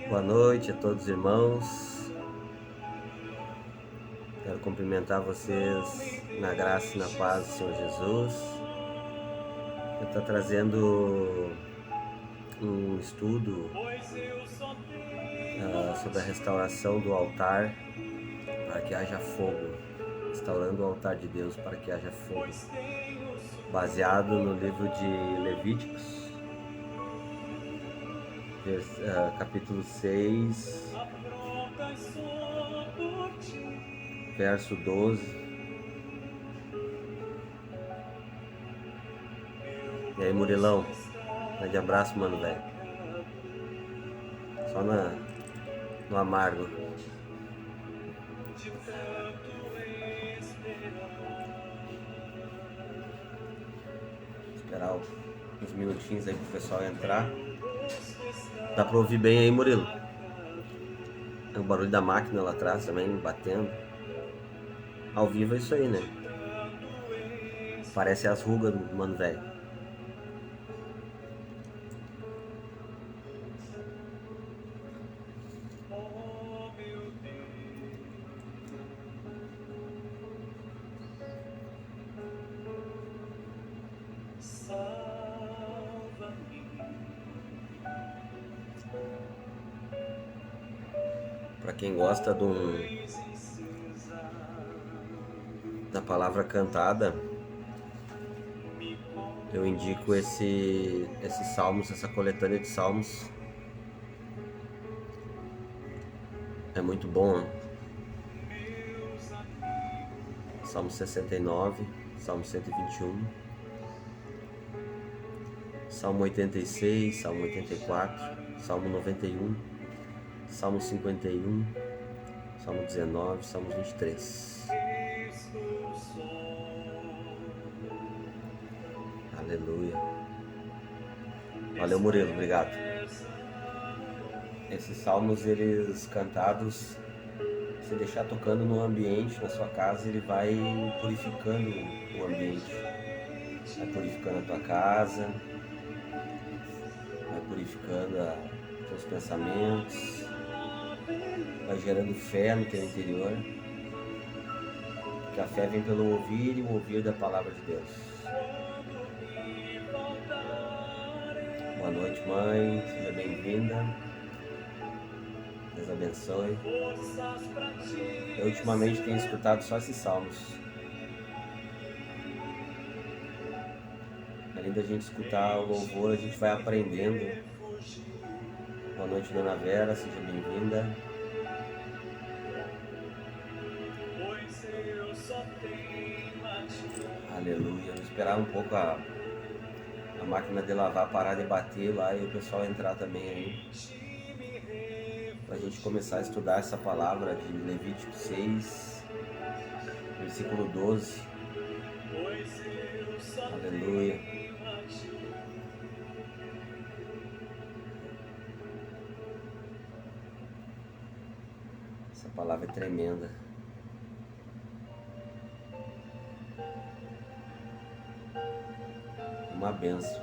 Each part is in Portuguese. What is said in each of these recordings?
Boa noite a todos os irmãos. Quero cumprimentar vocês na graça e na paz do Senhor Jesus. Eu estou trazendo um estudo sobre a restauração do altar para que haja fogo. Restaurando o altar de Deus para que haja fogo. Baseado no livro de Levíticos, capítulo 6, verso 12. E aí, Murilão? Grande abraço, mano, velho. Só no amargo. Esperar uns minutinhos aí pro pessoal entrar. Dá pra ouvir bem aí, Murilo? É o barulho da máquina lá atrás também, batendo. Ao vivo é isso aí, né? Parece as rugas do mano velho. Para quem gosta da palavra cantada, eu indico esses salmos, essa coletânea de salmos. É muito bom, né? Salmo 69, Salmo 121, Salmo 86, Salmo 84, Salmo 91, Salmo 51, Salmo 19, Salmo 23. Aleluia. Valeu, Murilo, obrigado. Esses salmos, eles cantados, se deixar tocando no ambiente, na sua casa, ele vai purificando o ambiente. Vai purificando a tua casa, vai purificando os teus pensamentos, vai gerando fé no teu interior, porque a fé vem pelo ouvir e o ouvir da palavra de Deus. Boa noite, mãe, seja bem-vinda. Deus abençoe. Eu ultimamente tenho escutado só esses salmos. Além da gente escutar o louvor, a gente vai aprendendo. Boa noite, Dona Vera, seja bem-vinda. Aleluia. Vou esperar um pouco a máquina de lavar parar de bater lá e o pessoal entrar também aí, para a gente começar a estudar essa palavra de Levítico 6, versículo 12. Aleluia. Essa palavra é tremenda. Uma bênção.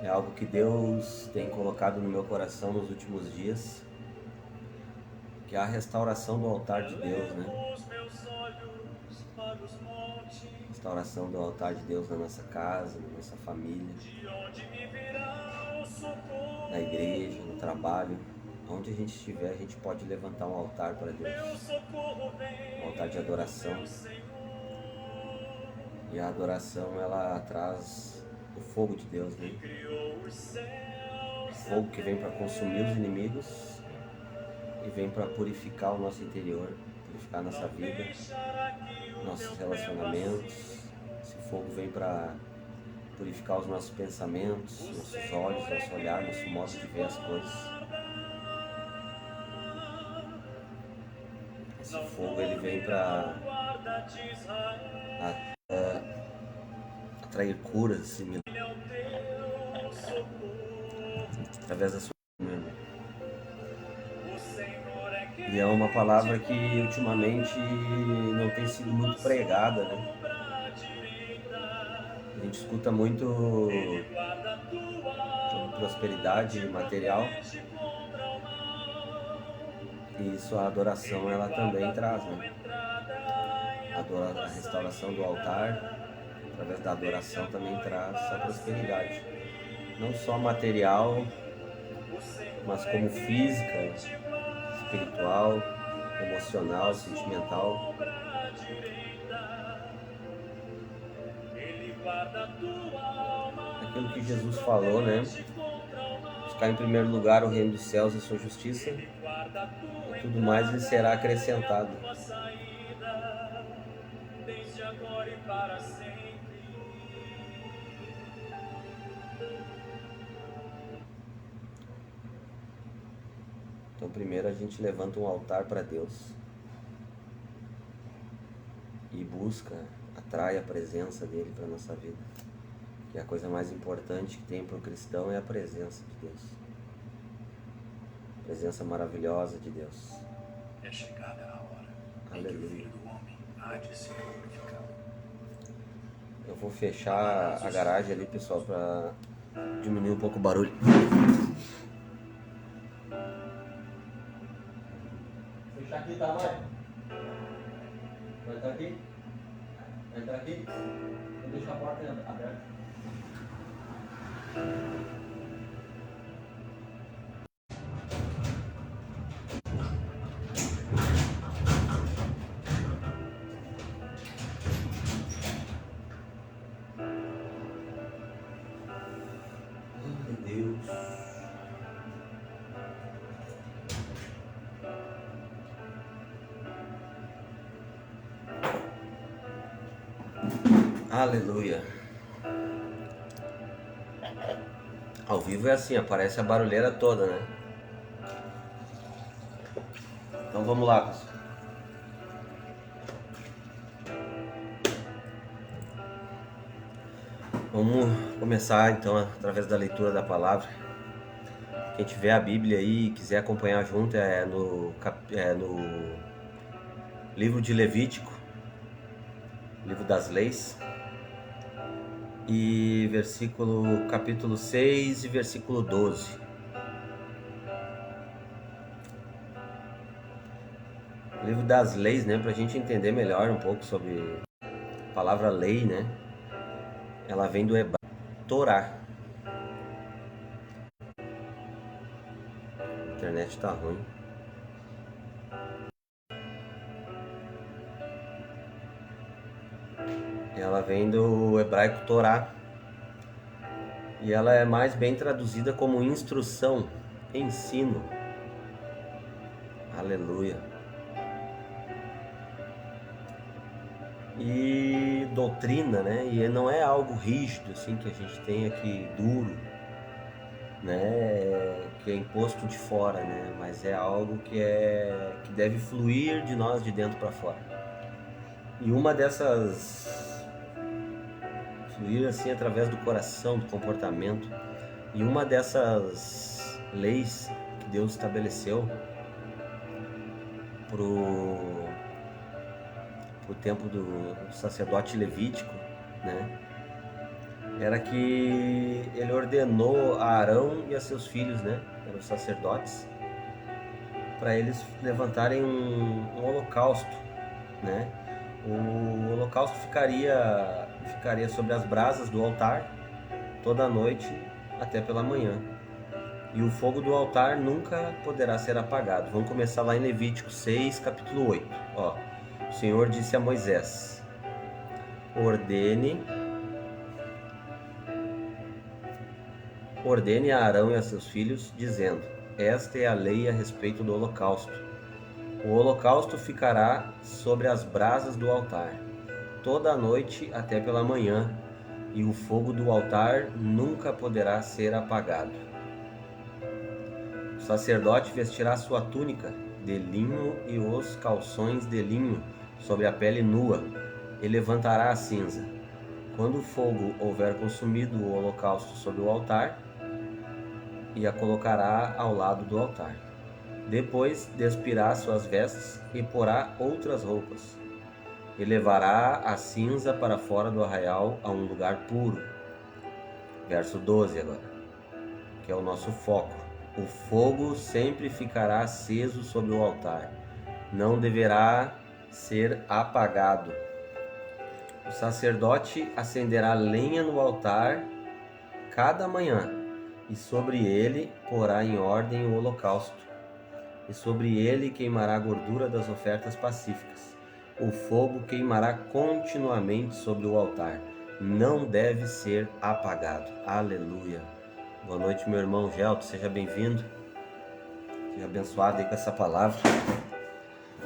É algo que Deus tem colocado no meu coração nos últimos dias, que é a restauração do altar de Deus, né? Restauração do altar de Deus na nossa casa, na nossa família, na igreja, no trabalho. Onde a gente estiver, a gente pode levantar um altar para Deus, um altar de adoração. E a adoração, ela traz o fogo de Deus, né? O fogo que vem para consumir os inimigos e vem para purificar o nosso interior, purificar a nossa vida, nossos relacionamentos. Esse fogo vem para purificar os nossos pensamentos, nossos olhos, nosso olhar, nosso modo de ver as coisas. Esse fogo, ele vem para atrair curas através da sua vida. E é uma palavra que ultimamente não tem sido muito pregada, né? A gente escuta muito sobre prosperidade material, E isso a adoração ela também traz, né? A restauração do altar, através da adoração, também traz a prosperidade. Não só material, mas como física, espiritual, emocional, sentimental. Aquilo que Jesus falou, né? Buscar em primeiro lugar o reino dos céus e sua justiça, e tudo mais lhe será acrescentado. Então primeiro a gente levanta um altar para Deus e busca, atrai a presença dele para nossa vida. Que a coisa mais importante que tem para o cristão é a presença de Deus. A presença maravilhosa de Deus. É chegada a hora. Aleluia. Em que o Filho do Homem há de ser glorificado. Eu vou fechar a garagem ali, pessoal, para diminuir um pouco o barulho. Fechar aqui, tá, Mário? Vai entrar aqui? Vai entrar aqui? Vou deixar a porta aberta. Deus. Aleluia. Ao vivo é assim, aparece a barulheira toda, né? Então vamos lá, pessoal. Vamos começar então através da leitura da palavra. Quem tiver a Bíblia aí e quiser acompanhar junto, é no livro de Levítico, livro das leis, e capítulo 6 e versículo 12. O livro das leis, né, pra gente entender melhor um pouco sobre a palavra lei, né? Ela vem do hebraico Torá. A internet tá ruim. Ela vem do hebraico Torá. E ela é mais bem traduzida como instrução, ensino. Aleluia. E doutrina, né? E não é algo rígido, assim, que a gente tem aqui, duro, né? Que é imposto de fora, né? Mas é algo que deve fluir de nós de dentro para fora. E uma dessas fluir assim através do coração, do comportamento. E uma dessas leis que Deus estabeleceu pro tempo do sacerdote levítico, né? Era que ele ordenou a Arão e a seus filhos, né? Eram os sacerdotes, para eles levantarem um holocausto, né? O holocausto ficaria sobre as brasas do altar toda noite até pela manhã. E o fogo do altar nunca poderá ser apagado. Vamos começar lá em Levítico 6, capítulo 8. Ó, o Senhor disse a Moisés: ordene a Arão e a seus filhos, dizendo: esta é a lei a respeito do holocausto. O holocausto ficará sobre as brasas do altar toda a noite até pela manhã, e o fogo do altar nunca poderá ser apagado. O sacerdote vestirá sua túnica de linho e os calções de linho sobre a pele nua, e levantará a cinza. Quando o fogo houver consumido o holocausto sobre o altar, e a colocará ao lado do altar. Depois despirá suas vestes e porá outras roupas, e levará a cinza para fora do arraial a um lugar puro. Verso 12 agora, que é o nosso foco. O fogo sempre ficará aceso sobre o altar, não deverá ser apagado. O sacerdote acenderá lenha no altar cada manhã, e sobre ele porá em ordem o holocausto, e sobre ele queimará a gordura das ofertas pacíficas. O fogo queimará continuamente sobre o altar, não deve ser apagado. Aleluia. Boa noite, meu irmão Gelto, seja bem-vindo. Seja abençoado aí com essa palavra.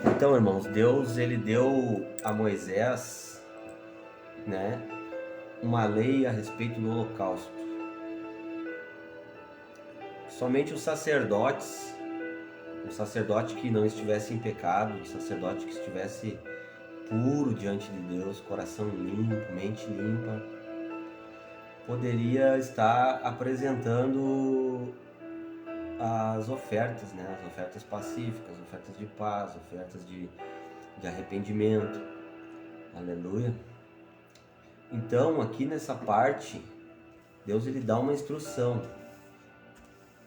Então, irmãos, Deus, ele deu a Moisés, né, uma lei a respeito do holocausto. Somente os sacerdotes, um sacerdote que não estivesse em pecado, um sacerdote que estivesse puro diante de Deus, coração limpo, mente limpa, poderia estar apresentando as ofertas, né? As ofertas pacíficas, ofertas de paz, ofertas de arrependimento. Aleluia. Então, aqui nessa parte, Deus ele dá uma instrução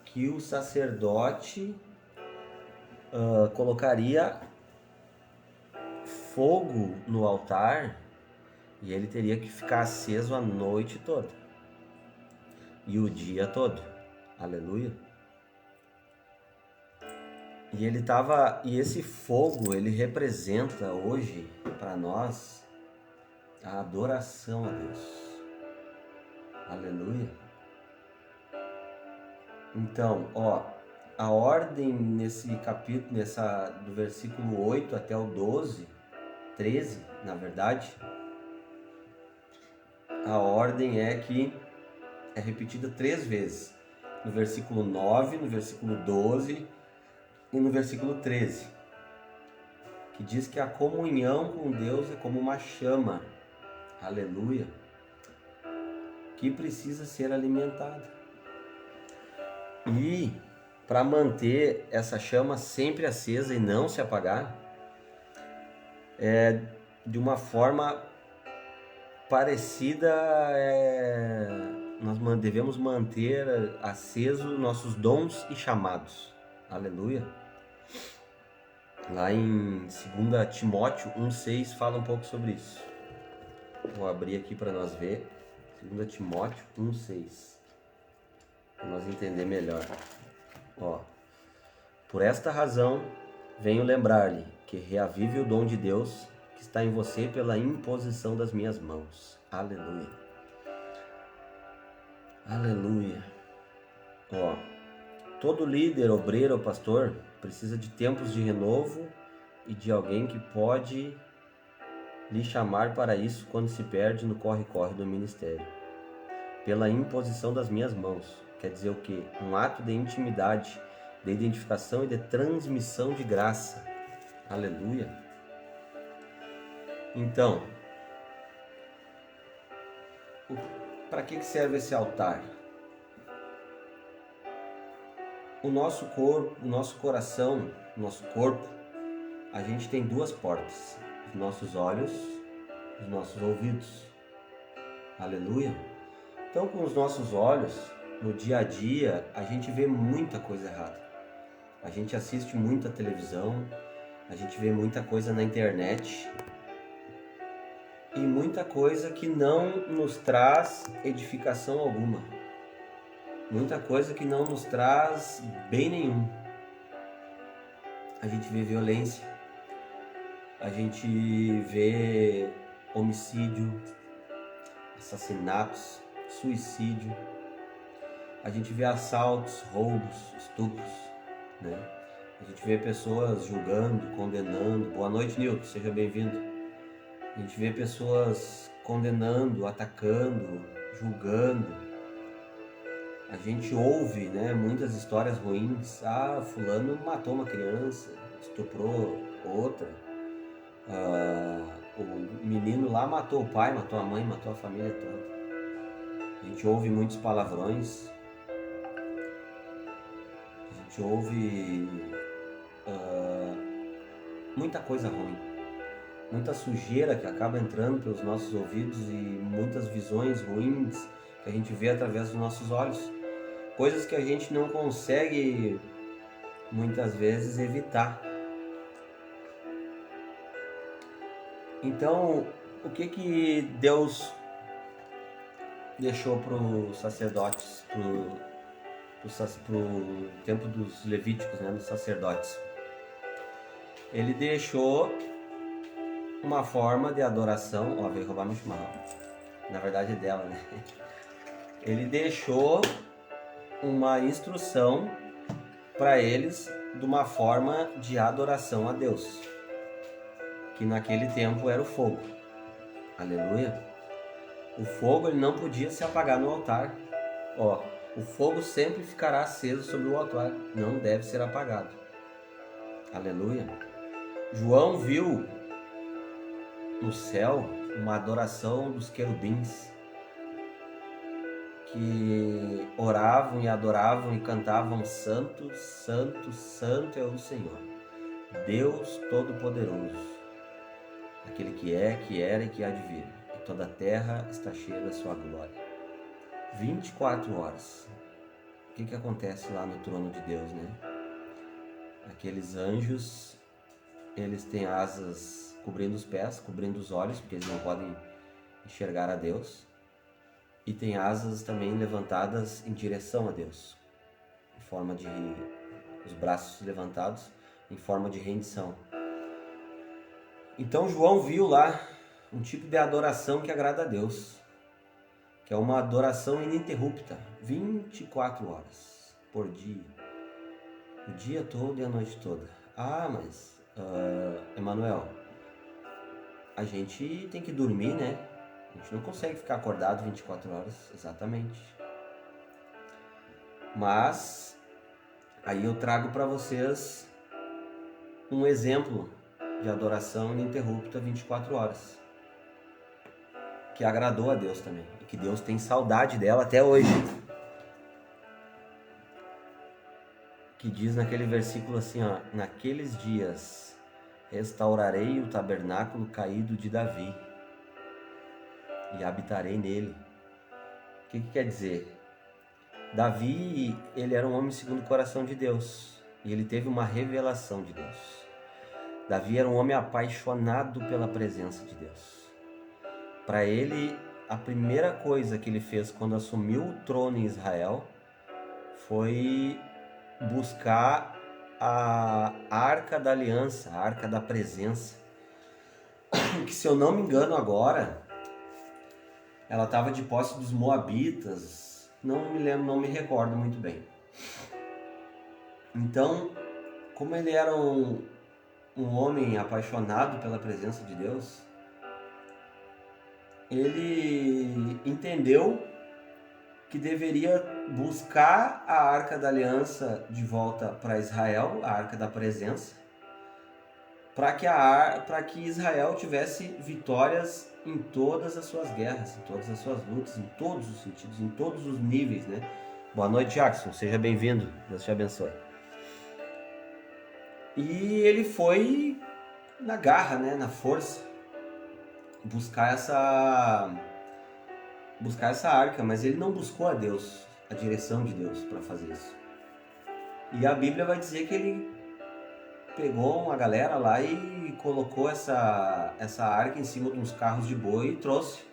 que o sacerdote colocaria fogo no altar e ele teria que ficar aceso a noite toda e o dia todo. Aleluia. E esse fogo, ele representa hoje para nós a adoração a Deus. Aleluia. Então, a ordem nesse capítulo, do versículo 8 até o 13, na verdade, a ordem é repetida 3 vezes. No versículo 9, no versículo 12 e no versículo 13, que diz que a comunhão com Deus é como uma chama, aleluia, que precisa ser alimentada. E para manter essa chama sempre acesa e não se apagar, de uma forma parecida, nós devemos manter acesos nossos dons e chamados. Aleluia. Lá em 2 Timóteo 1,6 fala um pouco sobre isso. Vou abrir aqui para nós ver. 2 Timóteo 1,6. Para nós entender melhor. Por esta razão, venho lembrar-lhe que reavive o dom de Deus que está em você pela imposição das minhas mãos. Aleluia. Aleluia. Todo líder, obreiro ou pastor precisa de tempos de renovo e de alguém que pode lhe chamar para isso quando se perde no corre-corre do ministério. Pela imposição das minhas mãos. Quer dizer o quê? Um ato de intimidade, de identificação e de transmissão de graça. Aleluia. Então, para que serve esse altar? O nosso corpo, o nosso coração, o nosso corpo, a gente tem 2 portas, os nossos olhos, os nossos ouvidos. Aleluia. Então, com os nossos olhos, no dia a dia, a gente vê muita coisa errada. A gente assiste muita televisão, a gente vê muita coisa na internet e muita coisa que não nos traz edificação alguma. Muita coisa que não nos traz bem nenhum. A gente vê violência, a gente vê homicídio, assassinatos, suicídio, a gente vê assaltos, roubos, estupros, né? A gente vê pessoas julgando, condenando. Boa noite, Nilton, seja bem-vindo. A gente vê pessoas condenando, atacando, julgando. A gente ouve, né, muitas histórias ruins. Fulano matou uma criança, estuprou outra. O menino lá matou o pai, matou a mãe, matou a família toda. A gente ouve muitos palavrões. A gente ouve muita coisa ruim. Muita sujeira que acaba entrando pelos nossos ouvidos e muitas visões ruins que a gente vê através dos nossos olhos. coisas que a gente não consegue muitas vezes evitar. Então, o que Deus deixou para os sacerdotes, pro tempo dos levíticos, né, dos sacerdotes? Ele deixou uma forma de adoração. Ó, veio roubar meu chimarrão. Na verdade é dela, né? Ele deixou uma instrução para eles de uma forma de adoração a Deus, que naquele tempo era o fogo. Aleluia. O fogo ele não podia se apagar no altar. Ó, o fogo sempre ficará aceso sobre o altar, não deve ser apagado. Aleluia. João viu no céu uma adoração dos querubins que oravam e adoravam e cantavam: Santo, Santo, Santo é o Senhor, Deus Todo-Poderoso, aquele que é, que era e que há de vir, e toda a terra está cheia da sua glória. 24 horas. O que acontece lá no trono de Deus, né? Aqueles anjos, eles têm asas cobrindo os pés, cobrindo os olhos, porque eles não podem enxergar a Deus. E tem asas também levantadas em direção a Deus, em forma de os braços levantados, em forma de rendição. Então João viu lá um tipo de adoração que agrada a Deus, que é uma adoração ininterrupta, 24 horas por dia, o dia todo e a noite toda. Ah, mas Emanuel, a gente tem que dormir, né? A gente não consegue ficar acordado 24 horas, exatamente. Mas aí eu trago para vocês um exemplo de adoração ininterrupta 24 horas, que agradou a Deus também, e que Deus tem saudade dela até hoje. Que diz naquele versículo assim, ó: naqueles dias restaurarei o tabernáculo caído de Davi e habitarei nele. O que quer dizer? Davi, ele era um homem segundo o coração de Deus, e ele teve uma revelação de Deus. Davi era um homem apaixonado pela presença de Deus. Para ele, a primeira coisa que ele fez quando assumiu o trono em Israel foi buscar a Arca da Aliança, a Arca da Presença, que, se eu não me engano agora, ela estava de posse dos Moabitas, não me lembro, não me recordo muito bem. Então, como ele era um homem apaixonado pela presença de Deus, ele entendeu que deveria buscar a Arca da Aliança de volta para Israel, a Arca da Presença, para que Israel tivesse vitórias em todas as suas guerras, em todas as suas lutas, em todos os sentidos, em todos os níveis, né? Boa noite, Jackson, seja bem-vindo, Deus te abençoe. E ele foi na garra, né, na força, buscar essa arca, mas ele não buscou a Deus, a direção de Deus para fazer isso. E a Bíblia vai dizer que ele pegou uma galera lá e colocou essa arca em cima de uns carros de boi e trouxe.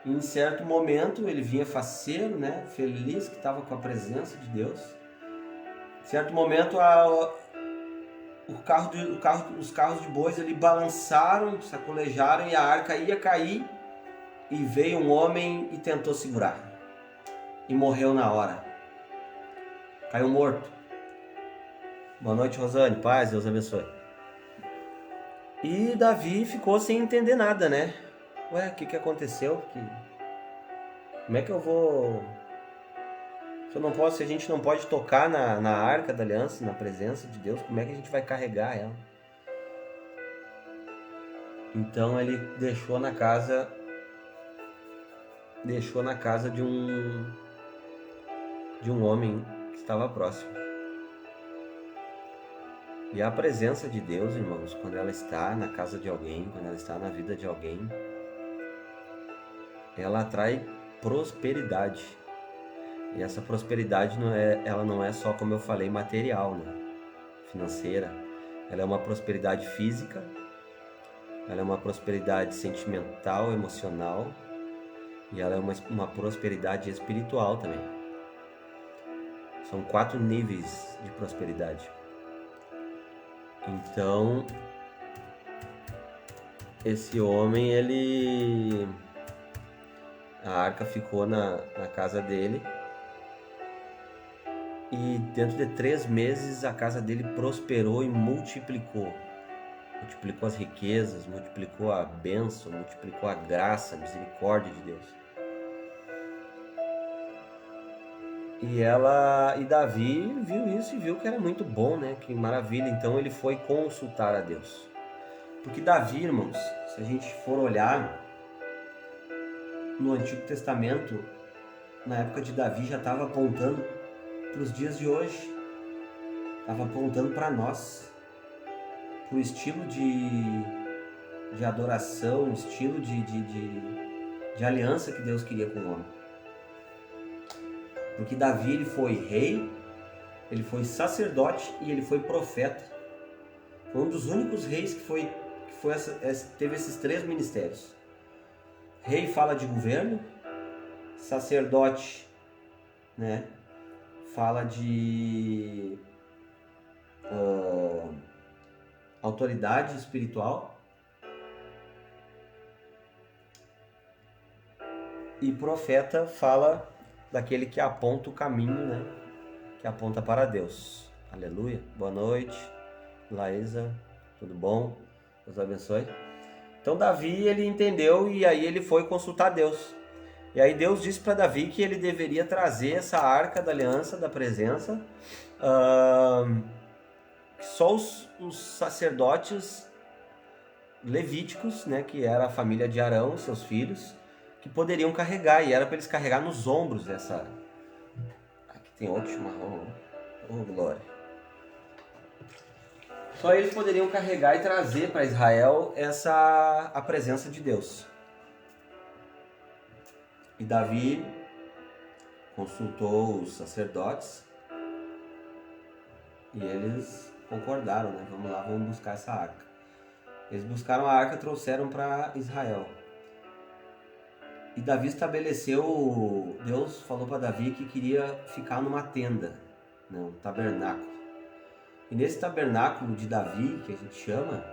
E em certo momento ele vinha faceiro, né, feliz que estava com a presença de Deus. Em certo momento os carros de bois ali balançaram, sacolejaram e a arca ia cair, e veio um homem e tentou segurar e morreu na hora, caiu morto. Boa noite, Rosane, paz, Deus abençoe. E Davi ficou sem entender nada, né? Ué, o que aconteceu? Como é que eu vou... Se a gente não pode tocar na Arca da Aliança, na presença de Deus, como é que a gente vai carregar ela? Então ele deixou na casa de um homem que estava próximo. E a presença de Deus, irmãos, quando ela está na casa de alguém, quando ela está na vida de alguém, ela atrai prosperidade, E essa prosperidade ela não é só, como eu falei, material, né? Financeira. Ela é uma prosperidade física, ela é uma prosperidade sentimental, emocional, e ela é uma prosperidade espiritual também. São 4 níveis de prosperidade. Então, esse homem, a arca ficou na casa dele, e dentro de 3 meses a casa dele prosperou e multiplicou. Multiplicou as riquezas, multiplicou a bênção, multiplicou a graça, a misericórdia de Deus. E Davi viu isso e viu que era muito bom, né? Que maravilha. Então ele foi consultar a Deus. Porque Davi, irmãos, se a gente for olhar no Antigo Testamento, na época de Davi já estava apontando para os dias de hoje. Estava apontando para nós. Para o estilo de adoração, o estilo de aliança que Deus queria com o homem. Porque Davi, ele foi rei, ele foi sacerdote e ele foi profeta. Foi um dos únicos reis que teve esses 3 ministérios. Rei fala de governo, sacerdote, né, fala de autoridade espiritual, e profeta fala daquele que aponta o caminho, né? Que aponta para Deus. Aleluia. Boa noite, Laísa. Tudo bom? Deus abençoe. Então Davi, ele entendeu e aí ele foi consultar Deus. E aí Deus disse para Davi que ele deveria trazer essa arca da aliança, da presença, só os sacerdotes levíticos, né, que era a família de Arão, seus filhos, que poderiam carregar, e era para eles carregar nos ombros dessa... Aqui tem outro chimarrão, oh glória. Só eles poderiam carregar e trazer para Israel a presença de Deus. E Davi consultou os sacerdotes e eles concordaram, né? Vamos lá, vamos buscar essa arca. Eles buscaram a arca e trouxeram para Israel. E Davi estabeleceu, Deus falou para Davi que queria ficar numa tenda, né, um tabernáculo. E nesse tabernáculo de Davi, que a gente chama,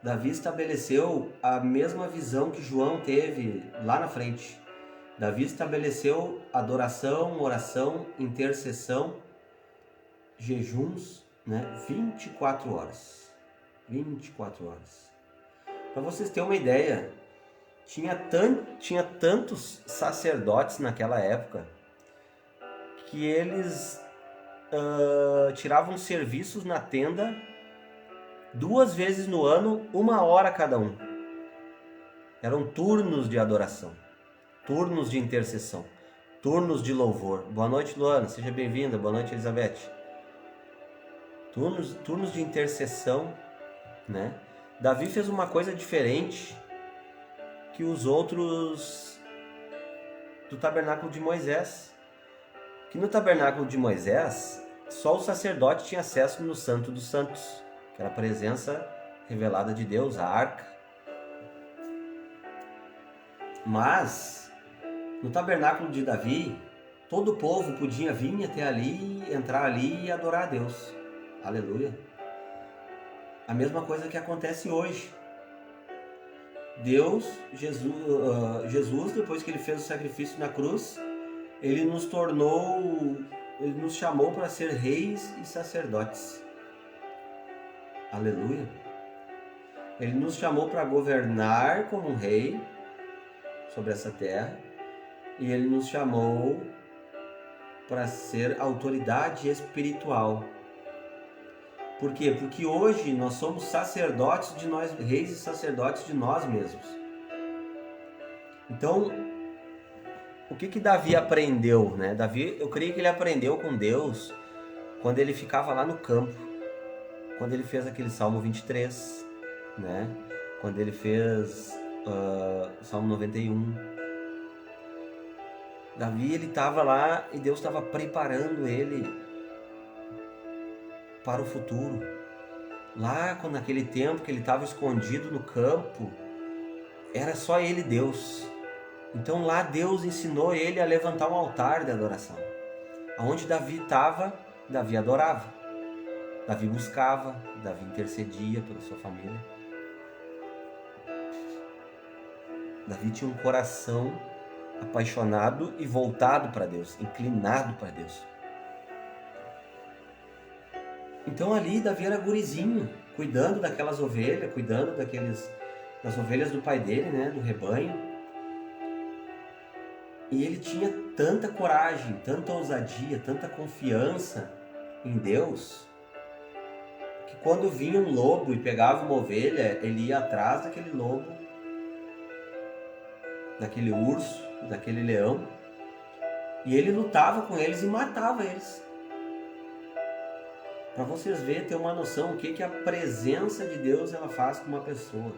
Davi estabeleceu a mesma visão que João teve lá na frente. Davi estabeleceu adoração, oração, intercessão, jejuns, né, 24 horas. 24 horas. Para vocês terem uma ideia, tinha tantos sacerdotes naquela época que eles tiravam serviços na tenda 2 vezes no ano, 1 hora cada um. Eram turnos de adoração, turnos de intercessão, turnos de louvor. Boa noite, Luana, seja bem-vinda. Boa noite, Elizabeth. Turnos de intercessão, né? Davi fez uma coisa diferente que os outros do tabernáculo de Moisés. Que no tabernáculo de Moisés, só o sacerdote tinha acesso no Santo dos Santos, que era a presença revelada de Deus, a arca. Mas, no tabernáculo de Davi, todo o povo podia vir até ali, entrar ali e adorar a Deus. Aleluia. A mesma coisa que acontece hoje. Jesus, depois que ele fez o sacrifício na cruz, ele nos chamou para ser reis e sacerdotes. Aleluia. Ele nos chamou para governar como um rei sobre essa terra, e ele nos chamou para ser autoridade espiritual. Por quê? Porque hoje nós somos sacerdotes de nós, reis e sacerdotes de nós mesmos. Então, o que Davi aprendeu, né? Davi, eu creio que ele aprendeu com Deus quando ele ficava lá no campo, quando ele fez aquele Salmo 23, né? Quando ele fez Salmo 91. Davi, ele estava lá e Deus estava preparando ele para o futuro. Lá, naquele tempo que ele estava escondido no campo, era só ele e Deus. Então lá Deus ensinou ele a levantar um altar de adoração. Aonde Davi estava, Davi adorava. Davi buscava, Davi intercedia pela sua família. Davi tinha um coração apaixonado e voltado para Deus, inclinado para Deus. Então ali Davi era gurizinho, cuidando daquelas ovelhas, cuidando das ovelhas do pai dele, né, do rebanho. E ele tinha tanta coragem, tanta ousadia, tanta confiança em Deus, que quando vinha um lobo e pegava uma ovelha, ele ia atrás daquele lobo, daquele urso, daquele leão, e ele lutava com eles e matava eles. Para vocês verem, ter uma noção o que a presença de Deus ela faz com uma pessoa.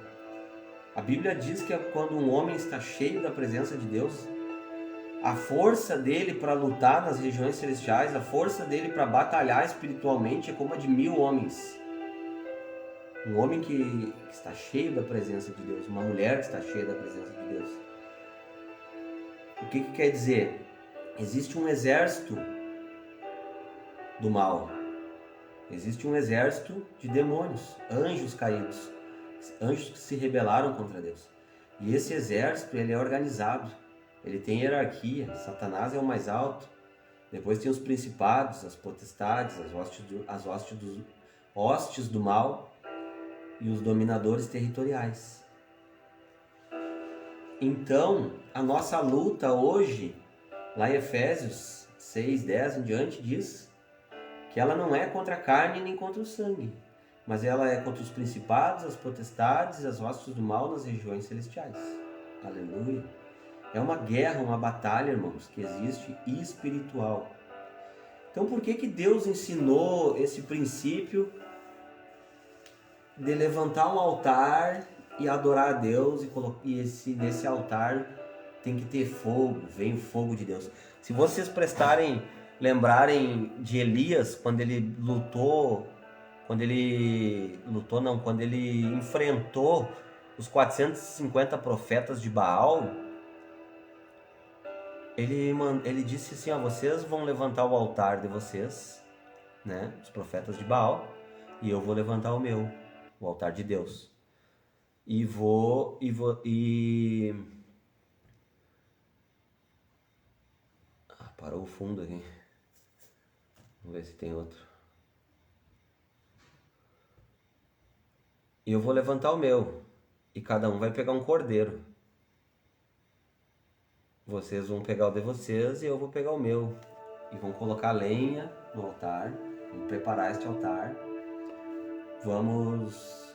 A Bíblia diz que quando um homem está cheio da presença de Deus, a força dele para lutar nas regiões celestiais, a força dele para batalhar espiritualmente é como a de 1000 homens. Um homem que está cheio da presença de Deus, uma mulher que está cheia da presença de Deus. O que quer dizer? Existe um exército do mal. Existe um exército de demônios, anjos caídos, anjos que se rebelaram contra Deus. E esse exército, ele é organizado, ele tem hierarquia. Satanás é o mais alto, depois tem os principados, as potestades, as hostes do mal e os dominadores territoriais. Então, a nossa luta hoje, lá em Efésios 6, 10 em diante, diz que ela não é contra a carne nem contra o sangue, mas ela é contra os principados, as potestades e as hostes do mal nas regiões celestiais. Aleluia! É uma guerra, uma batalha, irmãos, que existe espiritual. Então por que Deus ensinou esse princípio de levantar um altar e adorar a Deus, e nesse altar tem que ter fogo, vem o fogo de Deus. Se vocês lembrarem de Elias, quando ele enfrentou os 450 profetas de Baal, ele disse assim, vocês vão levantar o altar de vocês, né, os profetas de Baal, e eu vou levantar o altar de Deus. Parou o fundo aqui. Vamos ver se tem outro. E eu vou levantar o meu. E cada um vai pegar um cordeiro. Vocês vão pegar o de vocês e eu vou pegar o meu. E vão colocar lenha no altar. Vamos preparar este altar. Vamos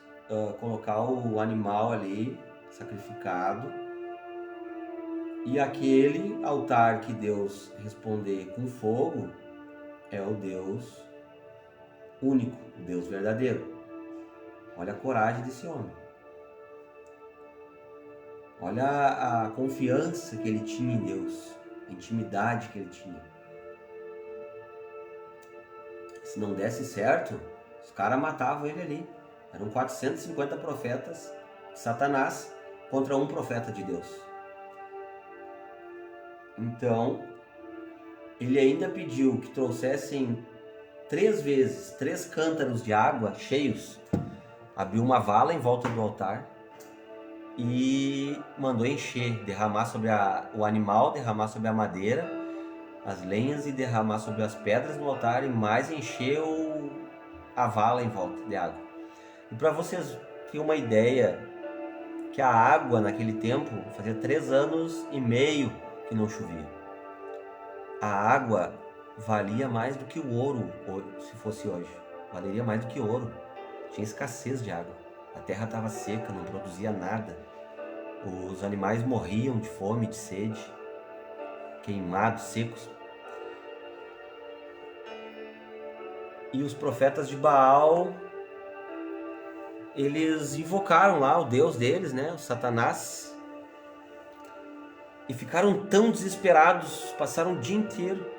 colocar o animal ali, sacrificado. E aquele altar que Deus responder com fogo é o Deus único, o Deus verdadeiro. Olha a coragem desse homem. Olha a confiança que ele tinha em Deus, a intimidade que ele tinha. Se não desse certo, os caras matavam ele ali. Eram 450 profetas de Satanás contra um profeta de Deus. Então, ele ainda pediu que trouxessem 3 cântaros de água cheios, abriu uma vala em volta do altar e mandou encher, derramar sobre o animal, derramar sobre a madeira, as lenhas e derramar sobre as pedras do altar, e mais encheu a vala em volta de água. E para vocês terem uma ideia, que a água naquele tempo, fazia 3 anos e meio que não chovia. A água valia mais do que o ouro, se fosse hoje. Valeria mais do que ouro. Tinha escassez de água. A terra estava seca, não produzia nada. Os animais morriam de fome, de sede, queimados, secos. E os profetas de Baal, eles invocaram lá o Deus deles, né, o Satanás, E ficaram tão desesperados, passaram o dia inteiro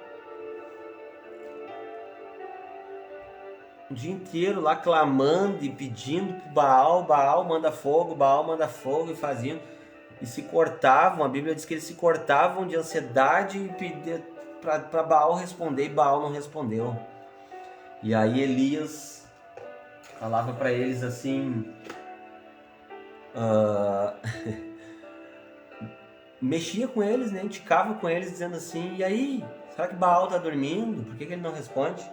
lá clamando e pedindo pro Baal, Baal manda fogo, e faziam, e se cortavam. A Bíblia diz que eles se cortavam de ansiedade e pediam para Baal responder, e Baal não respondeu. E aí Elias falava para eles assim, mexia com eles, né? Indicava com eles, dizendo assim: e aí, será que Baal está dormindo? Por que ele não responde?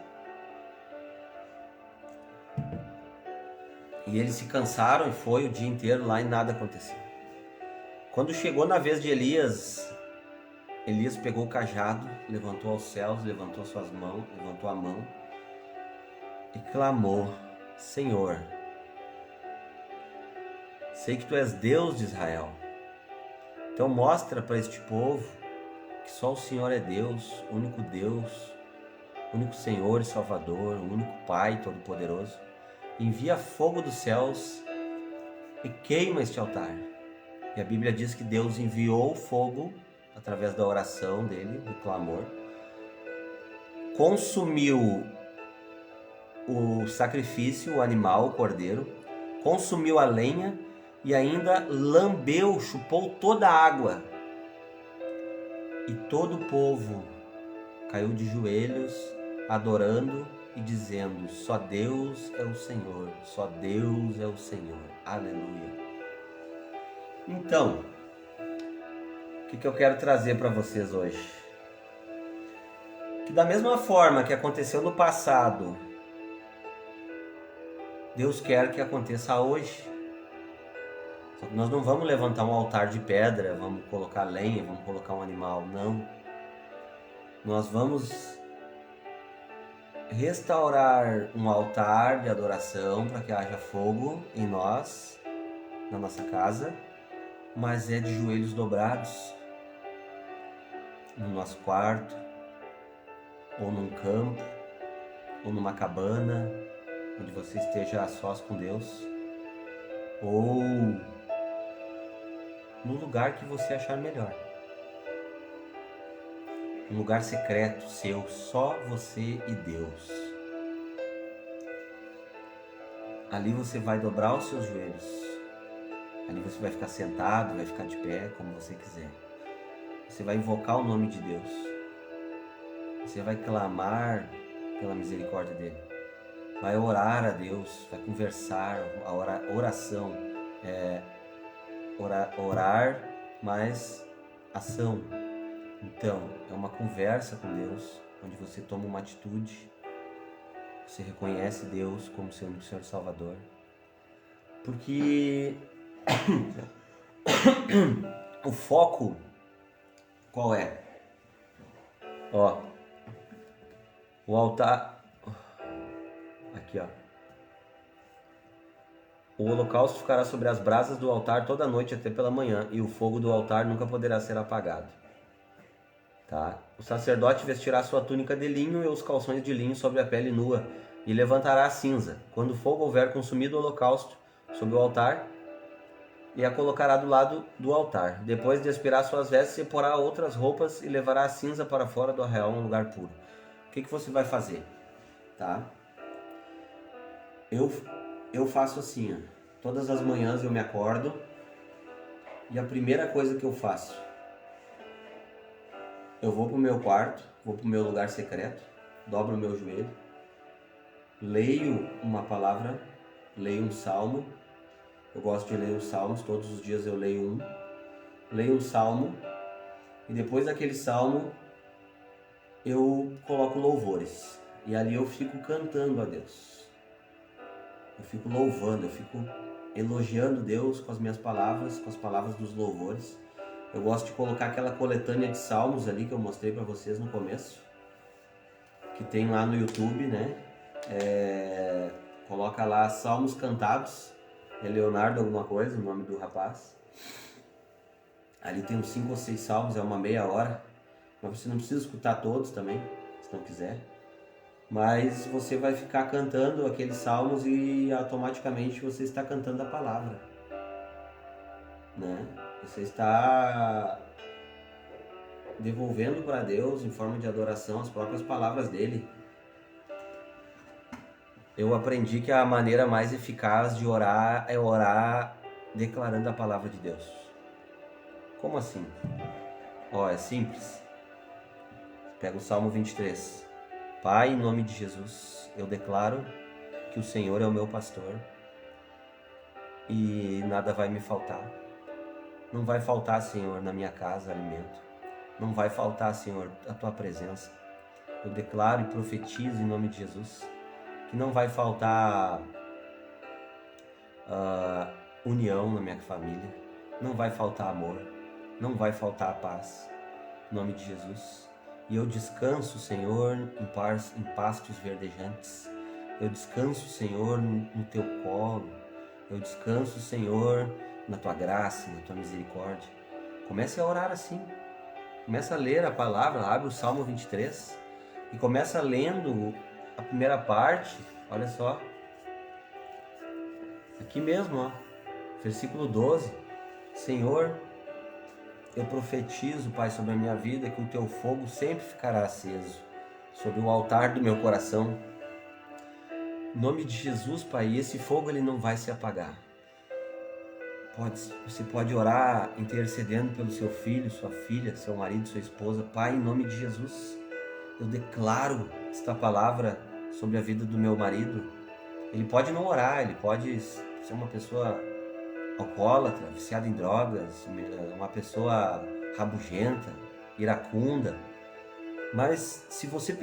E eles se cansaram e foi o dia inteiro lá e nada aconteceu. Quando chegou na vez de Elias, Elias pegou o cajado, levantou aos céus, levantou a mão e clamou: Senhor, sei que Tu és Deus de Israel. Então mostra para este povo que só o Senhor é Deus, único Senhor e Salvador, o único Pai Todo-Poderoso. Envia fogo dos céus e queima este altar. E a Bíblia diz que Deus enviou fogo através da oração dele, do clamor, consumiu o sacrifício, o animal, o cordeiro, consumiu a lenha e ainda lambeu, chupou toda a água. E todo o povo caiu de joelhos, adorando e dizendo: só Deus é o Senhor, só Deus é o Senhor. Aleluia. Então, o que eu quero trazer para vocês hoje? Que da mesma forma que aconteceu no passado, Deus quer que aconteça hoje. Só que nós não vamos levantar um altar de pedra, vamos colocar lenha, vamos colocar um animal, não. Nós vamos restaurar um altar de adoração para que haja fogo em nós, na nossa casa, mas é de joelhos dobrados, no nosso quarto, ou num campo, ou numa cabana, onde você esteja a sós com Deus, ou no lugar que você achar melhor. Um lugar secreto seu, só você e Deus. Ali você vai dobrar os seus joelhos. Ali você vai ficar sentado, vai ficar de pé, como você quiser. Você vai invocar o nome de Deus. Você vai clamar pela misericórdia dele. Vai orar a Deus, vai conversar. A oração é orar mais ação. Então, é uma conversa com Deus, onde você toma uma atitude, você reconhece Deus como seu único Senhor e Salvador. Porque o foco, qual é? O altar, aqui o holocausto ficará sobre as brasas do altar toda noite até pela manhã, e o fogo do altar nunca poderá ser apagado. Tá? O sacerdote vestirá sua túnica de linho e os calções de linho sobre a pele nua, e levantará a cinza, quando o fogo houver consumido o holocausto, sobre o altar, e a colocará do lado do altar. Depois de expirar suas vestes, se porá outras roupas e levará a cinza para fora do arraial, um lugar puro. O que você vai fazer? Tá? Eu faço assim, todas as manhãs eu me acordo, e a primeira coisa que eu faço, eu vou para o meu quarto, vou para o meu lugar secreto, dobro o meu joelho, leio uma palavra, leio um salmo. Eu gosto de ler os salmos, todos os dias eu leio um salmo, e depois daquele salmo eu coloco louvores, e ali eu fico cantando a Deus, eu fico louvando, eu fico elogiando Deus com as minhas palavras, com as palavras dos louvores. Eu gosto de colocar aquela coletânea de salmos ali que eu mostrei para vocês no começo, que tem lá no YouTube, né? Coloca lá Salmos Cantados, é Leonardo alguma coisa, o nome do rapaz. Ali tem uns 5 ou 6 salmos, é uma meia hora, mas você não precisa escutar todos também, se não quiser. Mas você vai ficar cantando aqueles salmos e automaticamente você está cantando a palavra, né? Você está devolvendo para Deus em forma de adoração as próprias palavras dele. Eu aprendi que a maneira mais eficaz de orar é orar declarando a palavra de Deus. Como assim? É simples. Pega o Salmo 23. Pai, em nome de Jesus, eu declaro que o Senhor é o meu pastor e nada vai me faltar. Não vai faltar, Senhor, na minha casa alimento. Não vai faltar, Senhor, a tua presença. Eu declaro e profetizo em nome de Jesus que não vai faltar união na minha família. Não vai faltar amor. Não vai faltar a paz. Em nome de Jesus. E eu descanso, Senhor, em pastos verdejantes. Eu descanso, Senhor, no teu colo. Eu descanso, Senhor, na tua graça, na tua misericórdia. Comece a orar assim. Comece a ler a palavra, abre o Salmo 23 e começa lendo a primeira parte. Olha só. Aqui mesmo, versículo 12. Senhor, eu profetizo, Pai, sobre a minha vida que o teu fogo sempre ficará aceso sobre o altar do meu coração. Em nome de Jesus, Pai, esse fogo ele não vai se apagar. Você pode orar intercedendo pelo seu filho, sua filha, seu marido, sua esposa. Pai, em nome de Jesus, eu declaro esta palavra sobre a vida do meu marido. Ele pode não orar, ele pode ser uma pessoa alcoólatra, viciada em drogas, uma pessoa rabugenta, iracunda. Mas se você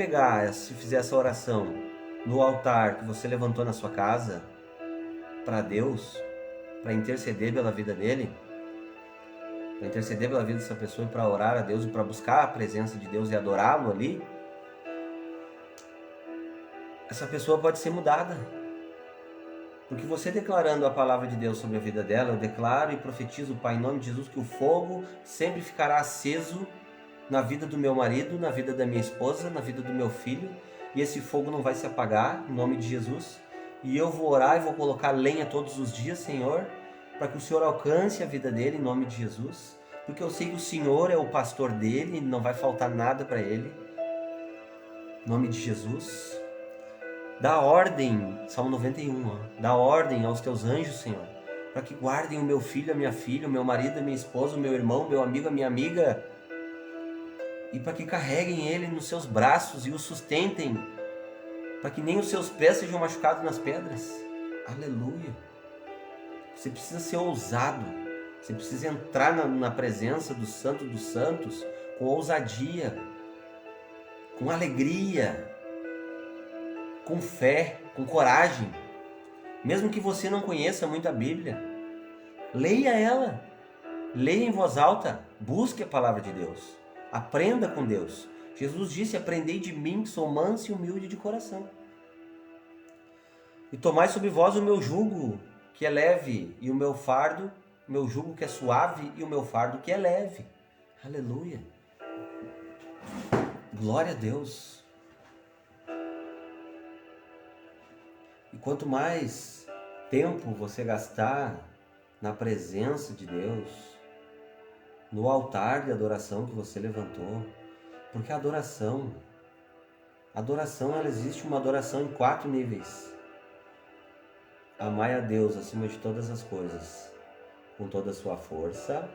se fizer essa oração no altar que você levantou na sua casa, para Deus, para interceder pela vida dele, para interceder pela vida dessa pessoa e para orar a Deus e para buscar a presença de Deus e adorá-lo ali, essa pessoa pode ser mudada. Porque você declarando a palavra de Deus sobre a vida dela, eu declaro e profetizo, Pai, em nome de Jesus, que o fogo sempre ficará aceso na vida do meu marido, na vida da minha esposa, na vida do meu filho, e esse fogo não vai se apagar, em nome de Jesus. E eu vou orar e vou colocar lenha todos os dias, Senhor, para que o Senhor alcance a vida dele, em nome de Jesus, porque eu sei que o Senhor é o pastor dele, não vai faltar nada para ele, em nome de Jesus. Dá ordem, Salmo 91, dá ordem aos teus anjos, Senhor, para que guardem o meu filho, a minha filha, o meu marido, a minha esposa, o meu irmão, o meu amigo, a minha amiga, e para que carreguem ele nos seus braços e o sustentem, para que nem os seus pés sejam machucados nas pedras. Aleluia! Você precisa ser ousado, você precisa entrar na presença do Santo dos Santos com ousadia, com alegria, com fé, com coragem. Mesmo que você não conheça muito a Bíblia, leia ela, leia em voz alta, busque a palavra de Deus, aprenda com Deus. Jesus disse: aprendei de mim, que sou manso e humilde de coração, e tomai sobre vós o meu jugo, que é leve, e o meu fardo, o meu jugo que é suave, e o meu fardo que é leve. Aleluia! Glória a Deus! E quanto mais tempo você gastar na presença de Deus, no altar de adoração que você levantou, porque a adoração, ela existe uma adoração em 4 níveis. Amai a Deus acima de todas as coisas, com toda a sua força,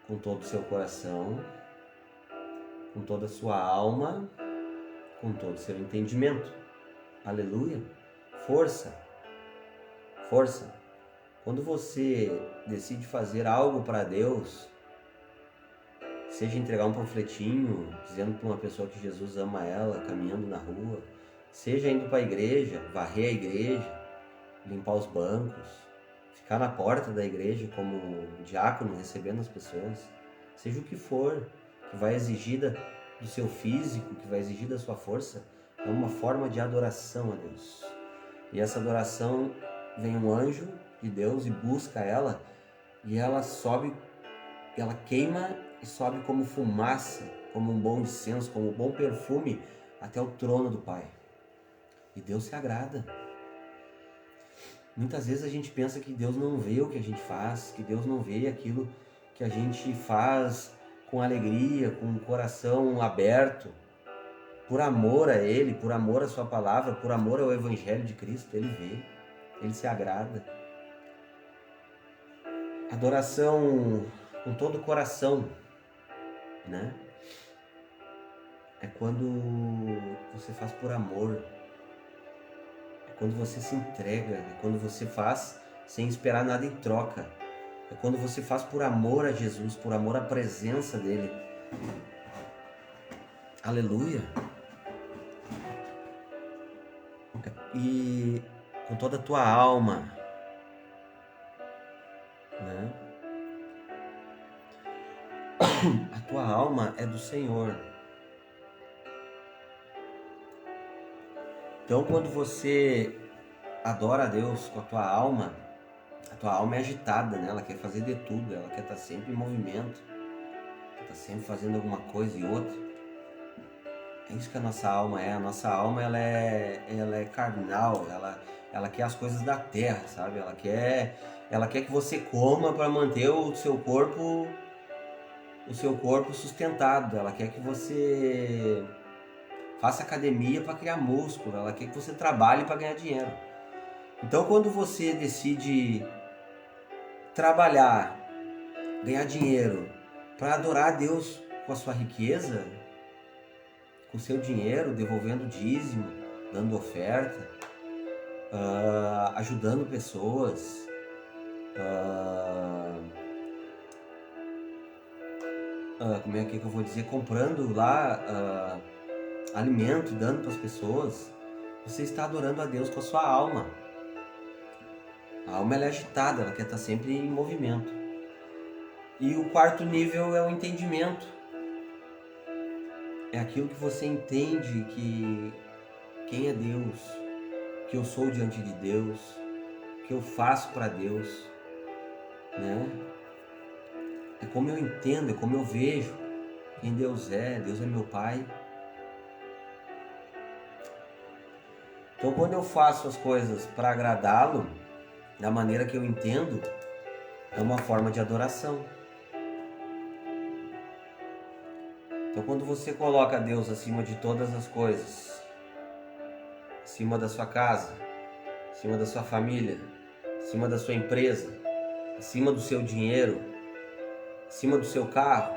com todo o seu coração, com toda a sua alma, com todo o seu entendimento. Aleluia! Força! Força! Quando você decide fazer algo para Deus, seja entregar um panfletinho dizendo para uma pessoa que Jesus ama ela, caminhando na rua, seja indo para a igreja, varrer a igreja, limpar os bancos, ficar na porta da igreja como diácono recebendo as pessoas, seja o que for, que vai exigir do seu físico, que vai exigir da sua força, é uma forma de adoração a Deus. E essa adoração, vem um anjo de Deus e busca ela, e ela sobe, ela queima e sobe como fumaça, como um bom incenso, como um bom perfume, até o trono do Pai. E Deus se agrada. Muitas vezes a gente pensa que Deus não vê o que a gente faz, que Deus não vê aquilo que a gente faz com alegria, com o coração aberto, por amor a Ele, por amor à Sua palavra, por amor ao Evangelho de Cristo. Ele vê, Ele se agrada. Adoração com todo o coração, né? É quando você faz por amor, é quando você se entrega, é quando você faz sem esperar nada em troca, é quando você faz por amor a Jesus, por amor à presença dele. Aleluia! E com toda a tua alma, né? A tua alma é do Senhor. Então, quando você adora a Deus com a tua alma é agitada, né? Ela quer fazer de tudo, ela quer estar sempre em movimento, quer estar sempre fazendo alguma coisa e outra. É isso que a nossa alma é. A nossa alma ela é carnal, ela quer as coisas da terra, sabe? Ela quer que você coma para manter o seu corpo sustentado. Ela quer que você faça academia para criar músculo, ela quer que você trabalhe para ganhar dinheiro. Então, quando você decide trabalhar, ganhar dinheiro para adorar a Deus com a sua riqueza, com o seu dinheiro, devolvendo dízimo, dando oferta, ajudando pessoas, como é que eu vou dizer, comprando lá alimento, dando para as pessoas, você está adorando a Deus com a sua alma. A alma ela é agitada, ela quer estar sempre em movimento. E o quarto nível é o entendimento. É aquilo que você entende que quem é Deus, que eu sou diante de Deus, que eu faço para Deus, né? É como eu entendo, é como eu vejo quem Deus é meu Pai. Então, quando eu faço as coisas para agradá-lo, da maneira que eu entendo, é uma forma de adoração. Então, quando você coloca Deus acima de todas as coisas, acima da sua casa, acima da sua família, acima da sua empresa, acima do seu dinheiro, acima do seu carro,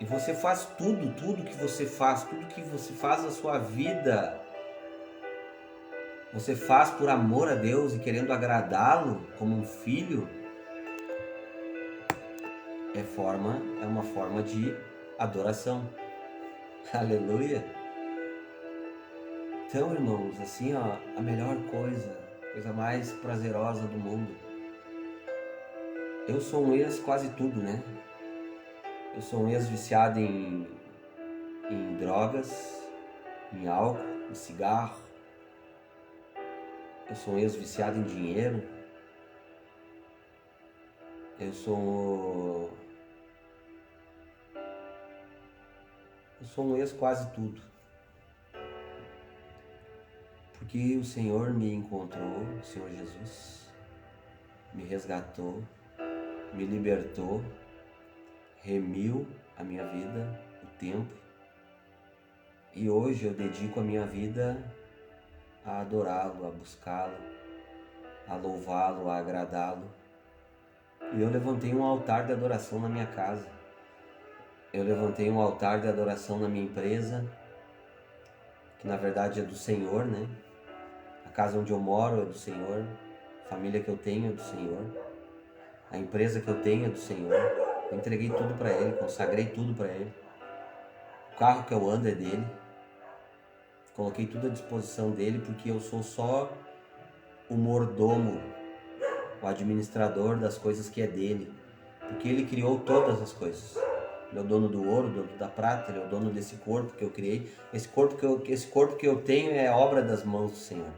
e você faz tudo que você faz na sua vida, você faz por amor a Deus e querendo agradá-lo como um filho, é uma forma de adoração. Aleluia! Então, irmãos, assim, ó, a melhor coisa mais prazerosa do mundo. Eu sou um ex quase tudo, né? Eu sou um ex viciado em drogas, em álcool, em cigarro. Eu sou um ex viciado em dinheiro. Eu sou um ex quase tudo. Porque o Senhor me encontrou, o Senhor Jesus me resgatou, me libertou, remiu a minha vida, o tempo. E hoje eu dedico a minha vida a adorá-lo, a buscá-lo, a louvá-lo, a agradá-lo. E eu levantei um altar de adoração na minha casa. Eu levantei um altar de adoração na minha empresa, que na verdade é do Senhor, né? A casa onde eu moro é do Senhor, a família que eu tenho é do Senhor, a empresa que eu tenho é do Senhor. Eu entreguei tudo para Ele, consagrei tudo para Ele. O carro que eu ando é dele. Coloquei tudo à disposição dele, porque eu sou só o mordomo, o administrador das coisas que é dele, porque ele criou todas as coisas. Ele é o dono do ouro, dono da prata, ele é o dono desse corpo que eu criei. Esse corpo que eu tenho é obra das mãos do Senhor.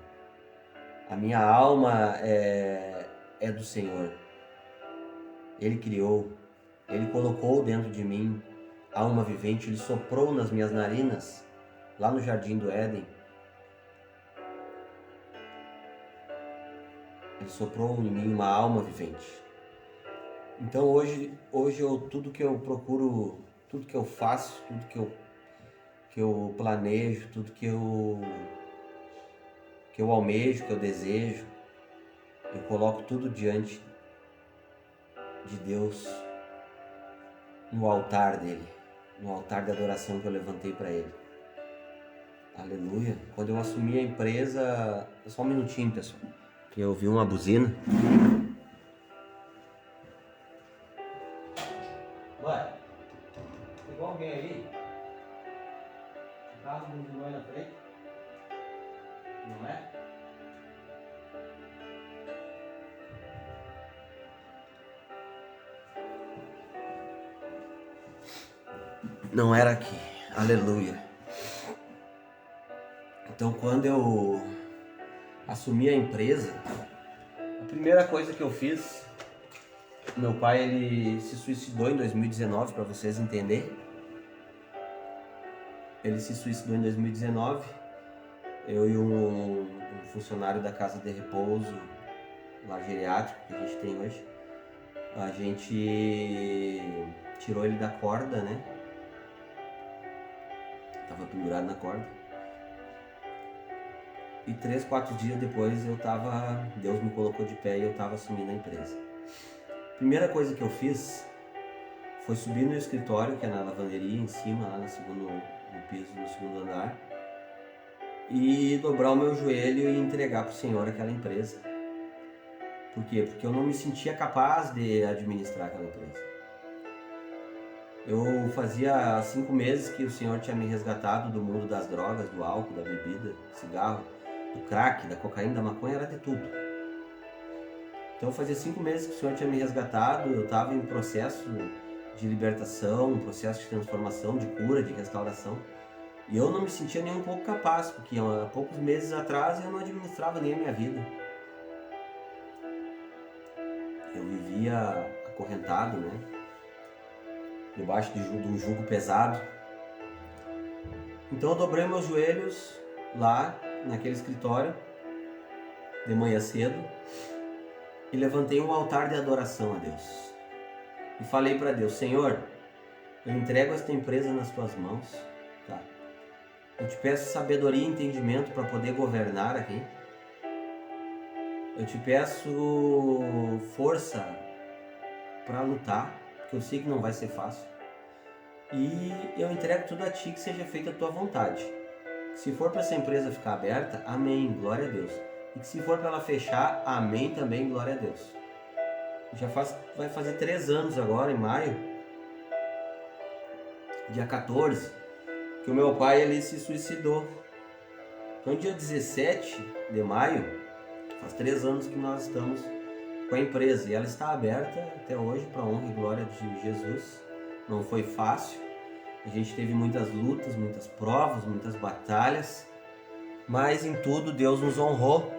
A minha alma é do Senhor. Ele criou, Ele colocou dentro de mim alma vivente, Ele soprou nas minhas narinas, lá no Jardim do Éden. Ele soprou em mim uma alma vivente. Então hoje tudo que eu procuro, tudo que eu faço, tudo que eu planejo, tudo que eu almejo, que eu desejo, eu coloco tudo diante de Deus, no altar dele, no altar de adoração que eu levantei para ele. Aleluia. Quando eu assumi a empresa, só um minutinho, pessoal, que eu ouvi uma buzina. Ué, igual alguém aí? O carro buzinou aí na frente? Não é? Não era aqui. Aleluia. Então quando eu assumi a empresa, a primeira coisa que eu fiz, meu pai ele se suicidou em 2019, para vocês entenderem. Ele se suicidou em 2019. Eu e um funcionário da casa de repouso, lá geriátrico, que a gente tem hoje, a gente tirou ele da corda, né? Tava pendurado na corda. E 3, 4 dias depois Deus me colocou de pé e eu estava assumindo a empresa. Primeira coisa que eu fiz foi subir no escritório, que é na lavanderia, em cima, lá no piso do segundo andar, e dobrar o meu joelho e entregar para o Senhor aquela empresa. Por quê? Porque eu não me sentia capaz de administrar aquela empresa. Eu fazia 5 meses que o Senhor tinha me resgatado do mundo das drogas, do álcool, da bebida, do cigarro, do crack, da cocaína, da maconha, era de tudo. Então fazia 5 meses que o Senhor tinha me resgatado, eu estava em processo de libertação, um processo de transformação, de cura, de restauração. E eu não me sentia nem um pouco capaz, porque há poucos meses atrás eu não administrava nem a minha vida. Eu vivia acorrentado, né? Debaixo de um jugo pesado. Então eu dobrei meus joelhos lá, naquele escritório, de manhã cedo, e levantei um altar de adoração a Deus. E falei para Deus: Senhor, eu entrego esta empresa nas tuas mãos, tá? Eu te peço sabedoria e entendimento para poder governar aqui. Eu te peço força para lutar, porque eu sei que não vai ser fácil. E eu entrego tudo a ti, que seja feita a tua vontade. Se for para essa empresa ficar aberta, amém, glória a Deus. E que se for para ela fechar, amém também, glória a Deus. Vai fazer 3 anos agora, em maio, dia 14, que o meu pai ele se suicidou. Então dia 17 de maio, faz 3 anos que nós estamos com a empresa. E ela está aberta até hoje, para a honra e glória de Jesus. Não foi fácil. A gente teve muitas lutas, muitas provas, muitas batalhas, mas em tudo Deus nos honrou.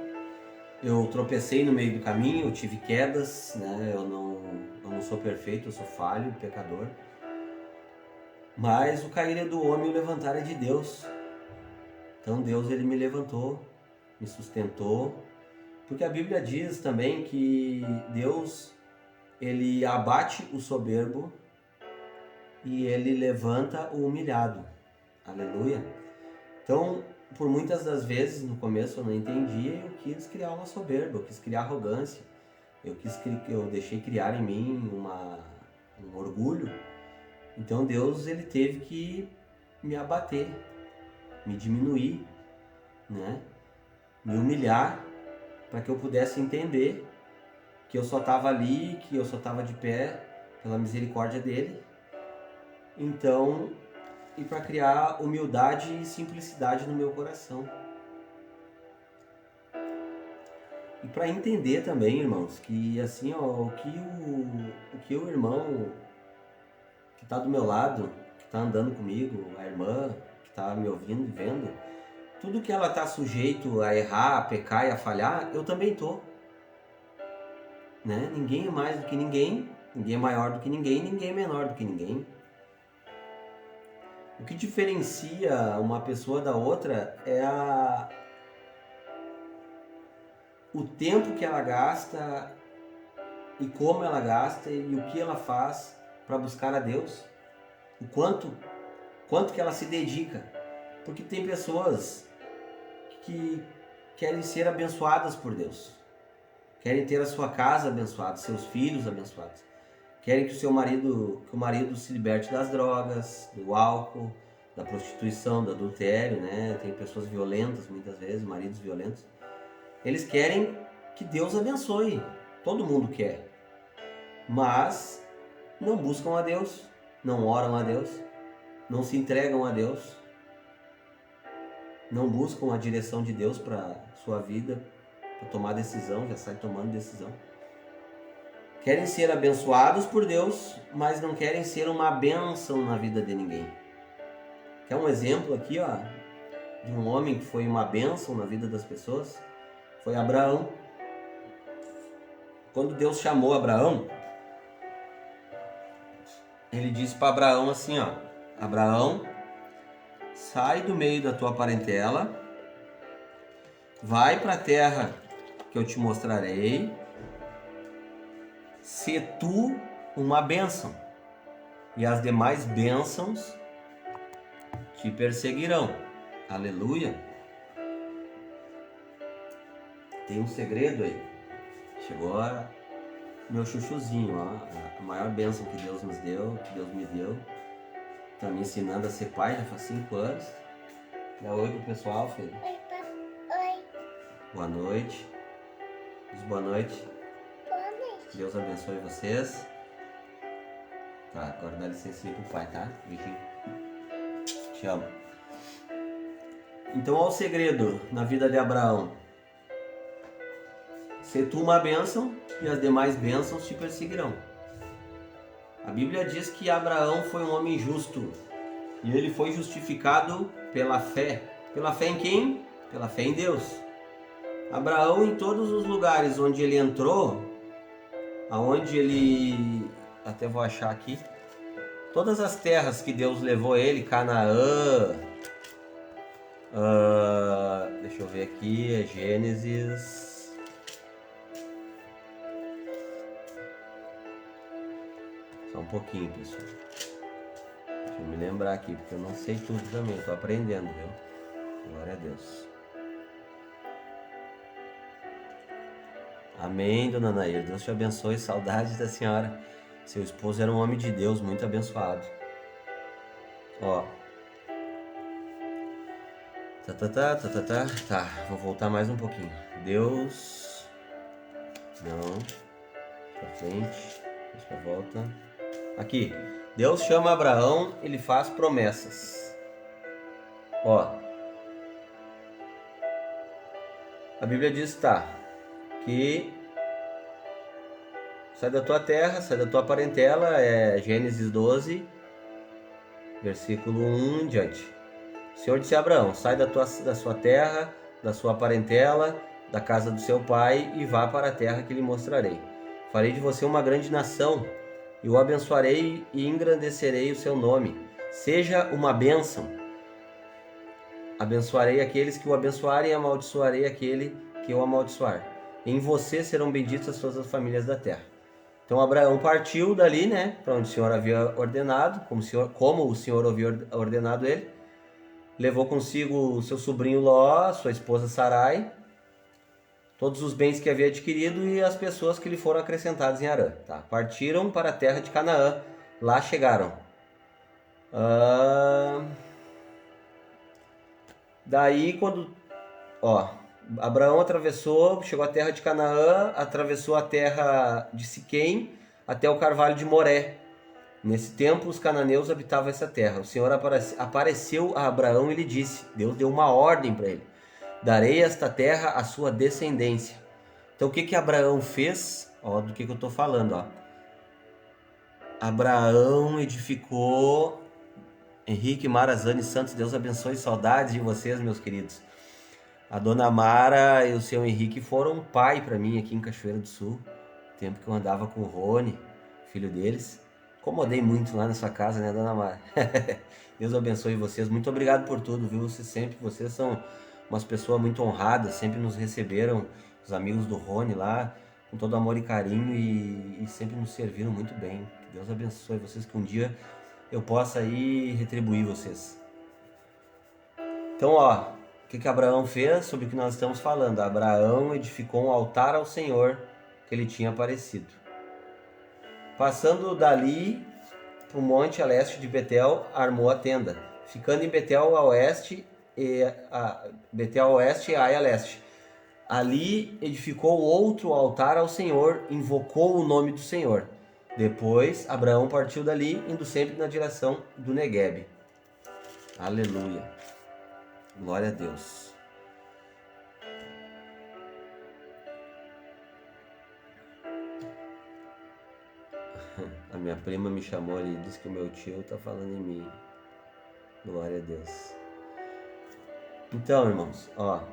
Eu tropecei no meio do caminho, eu tive quedas, né? Eu não sou perfeito, eu sou falho, pecador. Mas o cair é do homem e o levantar é de Deus. Então Deus ele me levantou, me sustentou, porque a Bíblia diz também que Deus ele abate o soberbo e ele levanta o humilhado. Aleluia. Então, por muitas das vezes, no começo eu não entendia, eu quis criar uma soberba, eu quis criar arrogância, eu deixei criar em mim um orgulho. Então Deus ele teve que me abater, me diminuir, né? Me humilhar, para que eu pudesse entender que eu só estava ali, que eu só estava de pé pela misericórdia dele. Então, e para criar humildade e simplicidade no meu coração. E para entender também, irmãos, que assim, ó, o que o irmão que está do meu lado, que está andando comigo, a irmã que está me ouvindo e vendo, tudo que ela está sujeito a errar, a pecar e a falhar, eu também estou. Né? Ninguém é mais do que ninguém, ninguém é maior do que ninguém, ninguém é menor do que ninguém. O que diferencia uma pessoa da outra é o tempo que ela gasta e como ela gasta e o que ela faz para buscar a Deus, o quanto que ela se dedica, porque tem pessoas que querem ser abençoadas por Deus, querem ter a sua casa abençoada, seus filhos abençoados, querem que o marido se liberte das drogas, do álcool, da prostituição, do adultério, né? Tem pessoas violentas muitas vezes, maridos violentos. Eles querem que Deus abençoe, todo mundo quer, mas não buscam a Deus, não oram a Deus, não se entregam a Deus, não buscam a direção de Deus para sua vida, para tomar decisão, já sai tomando decisão. Querem ser abençoados por Deus, mas não querem ser uma bênção na vida de ninguém. Quer um exemplo aqui, ó, de um homem que foi uma bênção na vida das pessoas? Foi Abraão. Quando Deus chamou Abraão, ele disse para Abraão assim, ó: Abraão, sai do meio da tua parentela, vai para a terra que eu te mostrarei, se tu uma bênção, e as demais bênçãos te perseguirão. Aleluia! Tem um segredo aí. Chegou meu chuchuzinho, ó, a maior bênção que Deus nos deu, que Deus me deu. Tá me ensinando a ser pai já faz 5 anos. Dá oi pro pessoal, filho. Oi. Boa noite. Diz boa noite. Boa noite. Deus abençoe vocês. Tá, agora dá licença pro pai, tá? Beijinho. Te amo. Então, olha o segredo na vida de Abraão. Se tu uma bênção e as demais bênçãos te perseguirão. A Bíblia diz que Abraão foi um homem justo e ele foi justificado pela fé. Pela fé em quem? Pela fé em Deus. Abraão, em todos os lugares onde ele entrou, aonde ele, até vou achar aqui, todas as terras que Deus levou ele, Canaã, deixa eu ver aqui, é Gênesis. Só um pouquinho, pessoal. Deixa eu me lembrar aqui, porque eu não sei tudo também, eu tô aprendendo, viu? Glória a Deus. Amém, dona Nair. Deus te abençoe. Saudades da senhora. Seu esposo era um homem de Deus, muito abençoado. Ó. Tá, vou voltar mais um pouquinho. Deus. Não. Pra frente. Depois pra volta. Aqui. Deus chama Abraão, ele faz promessas. Ó. A Bíblia diz, que sai da tua terra, sai da tua parentela, é Gênesis 12, versículo 1 em diante. O Senhor disse a Abraão: sai da sua terra, da sua parentela, da casa do seu pai e vá para a terra que lhe mostrarei. Farei de você uma grande nação e o abençoarei e engrandecerei o seu nome. Seja uma bênção. Abençoarei aqueles que o abençoarem e amaldiçoarei aquele que o amaldiçoar. Em você serão benditas todas as famílias da terra. Então Abraão partiu dali, né, para onde o Senhor havia ordenado, como o Senhor havia ordenado ele. Levou consigo seu sobrinho Ló, sua esposa Sarai, todos os bens que havia adquirido e as pessoas que lhe foram acrescentadas em Harã. Partiram para a terra de Canaã. Lá chegaram. Daí quando... Abraão chegou à terra de Canaã, atravessou a terra de Siquém até o carvalho de Moré. Nesse tempo, os cananeus habitavam essa terra. O Senhor apareceu a Abraão e lhe disse, Deus deu uma ordem para ele: darei esta terra à sua descendência. Então, o que Abraão fez? Do que eu estou falando. Abraão edificou... Henrique, Marazane Santos, Deus abençoe, saudades de vocês, meus queridos. A dona Mara e o seu Henrique foram pai para mim aqui em Cachoeira do Sul. Tempo que eu andava com o Rony, filho deles. Incomodei muito lá na sua casa, né, dona Mara? Deus abençoe vocês. Muito obrigado por tudo, viu? Vocês são umas pessoas muito honradas, sempre nos receberam, os amigos do Rony lá. com todo amor e carinho e sempre nos serviram muito bem. Que Deus abençoe vocês, que um dia eu possa aí retribuir vocês. Então, ó, o que Abraão fez sobre o que nós estamos falando? Abraão edificou um altar ao Senhor que ele tinha aparecido. Passando dali para o monte a leste de Betel, armou a tenda. Ficando em Betel a oeste e Ai a leste. Ali edificou outro altar ao Senhor, invocou o nome do Senhor. Depois, Abraão partiu dali, indo sempre na direção do Neguebe. Aleluia. Glória a Deus. A minha prima me chamou ali e disse que o meu tio está falando em mim. Glória a Deus. Então, irmãos, ó.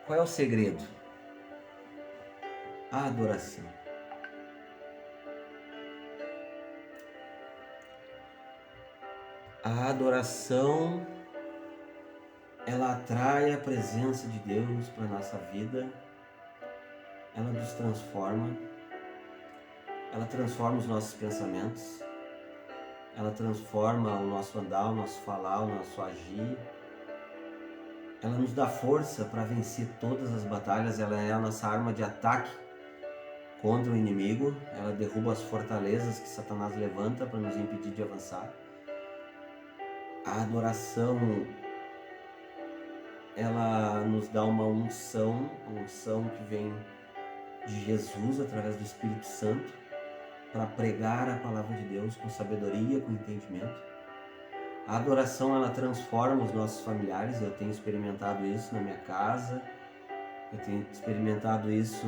Qual é o segredo? A adoração. A adoração, ela atrai a presença de Deus para a nossa vida. Ela nos transforma. Ela transforma os nossos pensamentos. Ela transforma o nosso andar, o nosso falar, o nosso agir. Ela nos dá força para vencer todas as batalhas. Ela é a nossa arma de ataque contra o inimigo. Ela derruba as fortalezas que Satanás levanta para nos impedir de avançar. A adoração, ela nos dá uma unção que vem de Jesus através do Espírito Santo para pregar a palavra de Deus com sabedoria, com entendimento. A adoração, ela transforma os nossos familiares. Eu tenho experimentado isso na minha casa, eu tenho experimentado isso.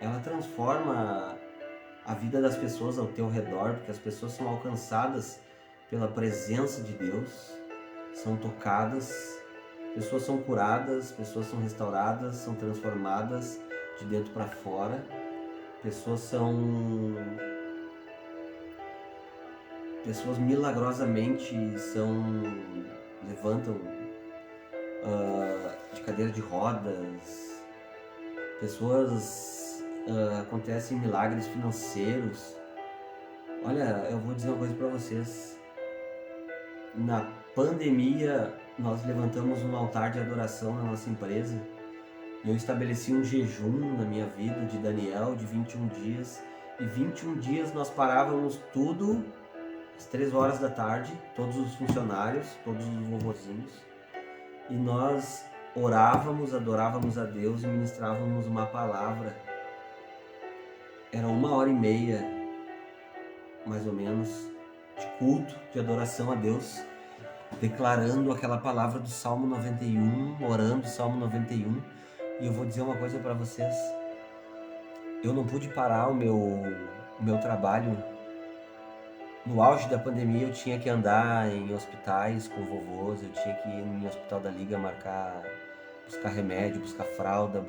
Ela transforma a vida das pessoas ao teu redor, porque as pessoas são alcançadas pela presença de Deus, são tocadas, pessoas são curadas, pessoas são restauradas, são transformadas de dentro para fora, pessoas milagrosamente levantam de cadeira de rodas, acontecem milagres financeiros. Olha, eu vou dizer uma coisa para vocês. Na pandemia, nós levantamos um altar de adoração na nossa empresa. E eu estabeleci um jejum na minha vida de Daniel de 21 dias. E 21 dias nós parávamos tudo às 3 horas da tarde, todos os funcionários, todos os vovozinhos. E nós orávamos, adorávamos a Deus e ministrávamos uma palavra. Era 1h30, mais ou menos, de culto, de adoração a Deus, declarando aquela palavra do Salmo 91, orando o Salmo 91. E eu vou dizer uma coisa para vocês. Eu não pude parar o meu trabalho. No auge da pandemia, eu tinha que andar em hospitais com vovôs, eu tinha que ir no Hospital da Liga buscar remédio, buscar fralda,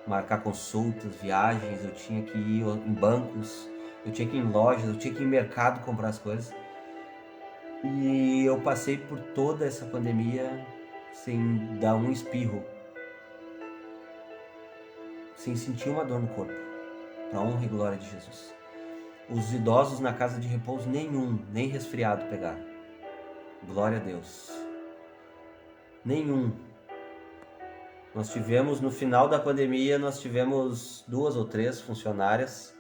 marcar consultas, viagens, eu tinha que ir em bancos, eu tinha que ir em lojas, eu tinha que ir em mercado comprar as coisas. E eu passei por toda essa pandemia sem dar um espirro, sem sentir uma dor no corpo, para a honra e glória de Jesus. Os idosos na casa de repouso nem resfriado pegaram. Glória a Deus. Nenhum. Nós tivemos, no final da pandemia, 2 ou 3 funcionárias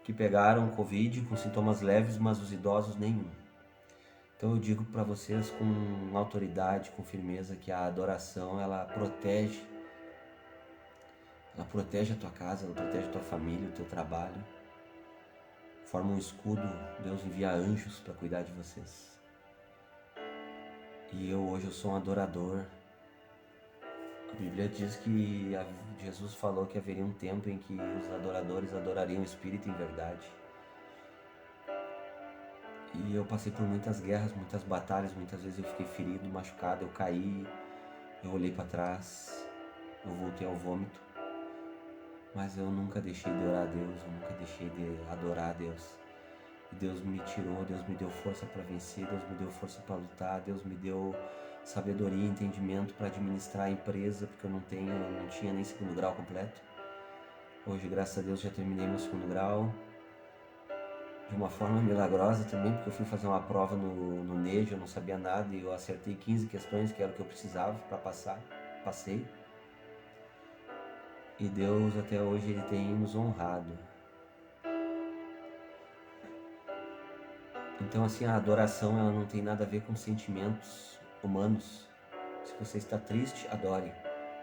que pegaram Covid com sintomas leves, mas os idosos nenhum. Então eu digo para vocês com autoridade, com firmeza, que a adoração, ela protege a tua casa, ela protege a tua família, o teu trabalho. Forma um escudo, Deus envia anjos para cuidar de vocês. E hoje eu sou um adorador. A Bíblia diz que Jesus falou que haveria um tempo em que os adoradores adorariam o Espírito em verdade. E eu passei por muitas guerras, muitas batalhas, muitas vezes eu fiquei ferido, machucado, eu caí, eu olhei para trás, eu voltei ao vômito. Mas eu nunca deixei de orar a Deus, eu nunca deixei de adorar a Deus. E Deus me tirou, Deus me deu força para vencer, Deus me deu força para lutar, Deus me deu sabedoria e entendimento para administrar a empresa, porque eu não tinha nem segundo grau completo. Hoje, graças a Deus, já terminei meu segundo grau. De uma forma milagrosa também, porque eu fui fazer uma prova no NEJ, eu não sabia nada e eu acertei 15 questões, que era o que eu precisava para passar. Passei. E Deus até hoje Ele tem nos honrado. Então assim, a adoração ela não tem nada a ver com sentimentos humanos. Se você está triste, adore.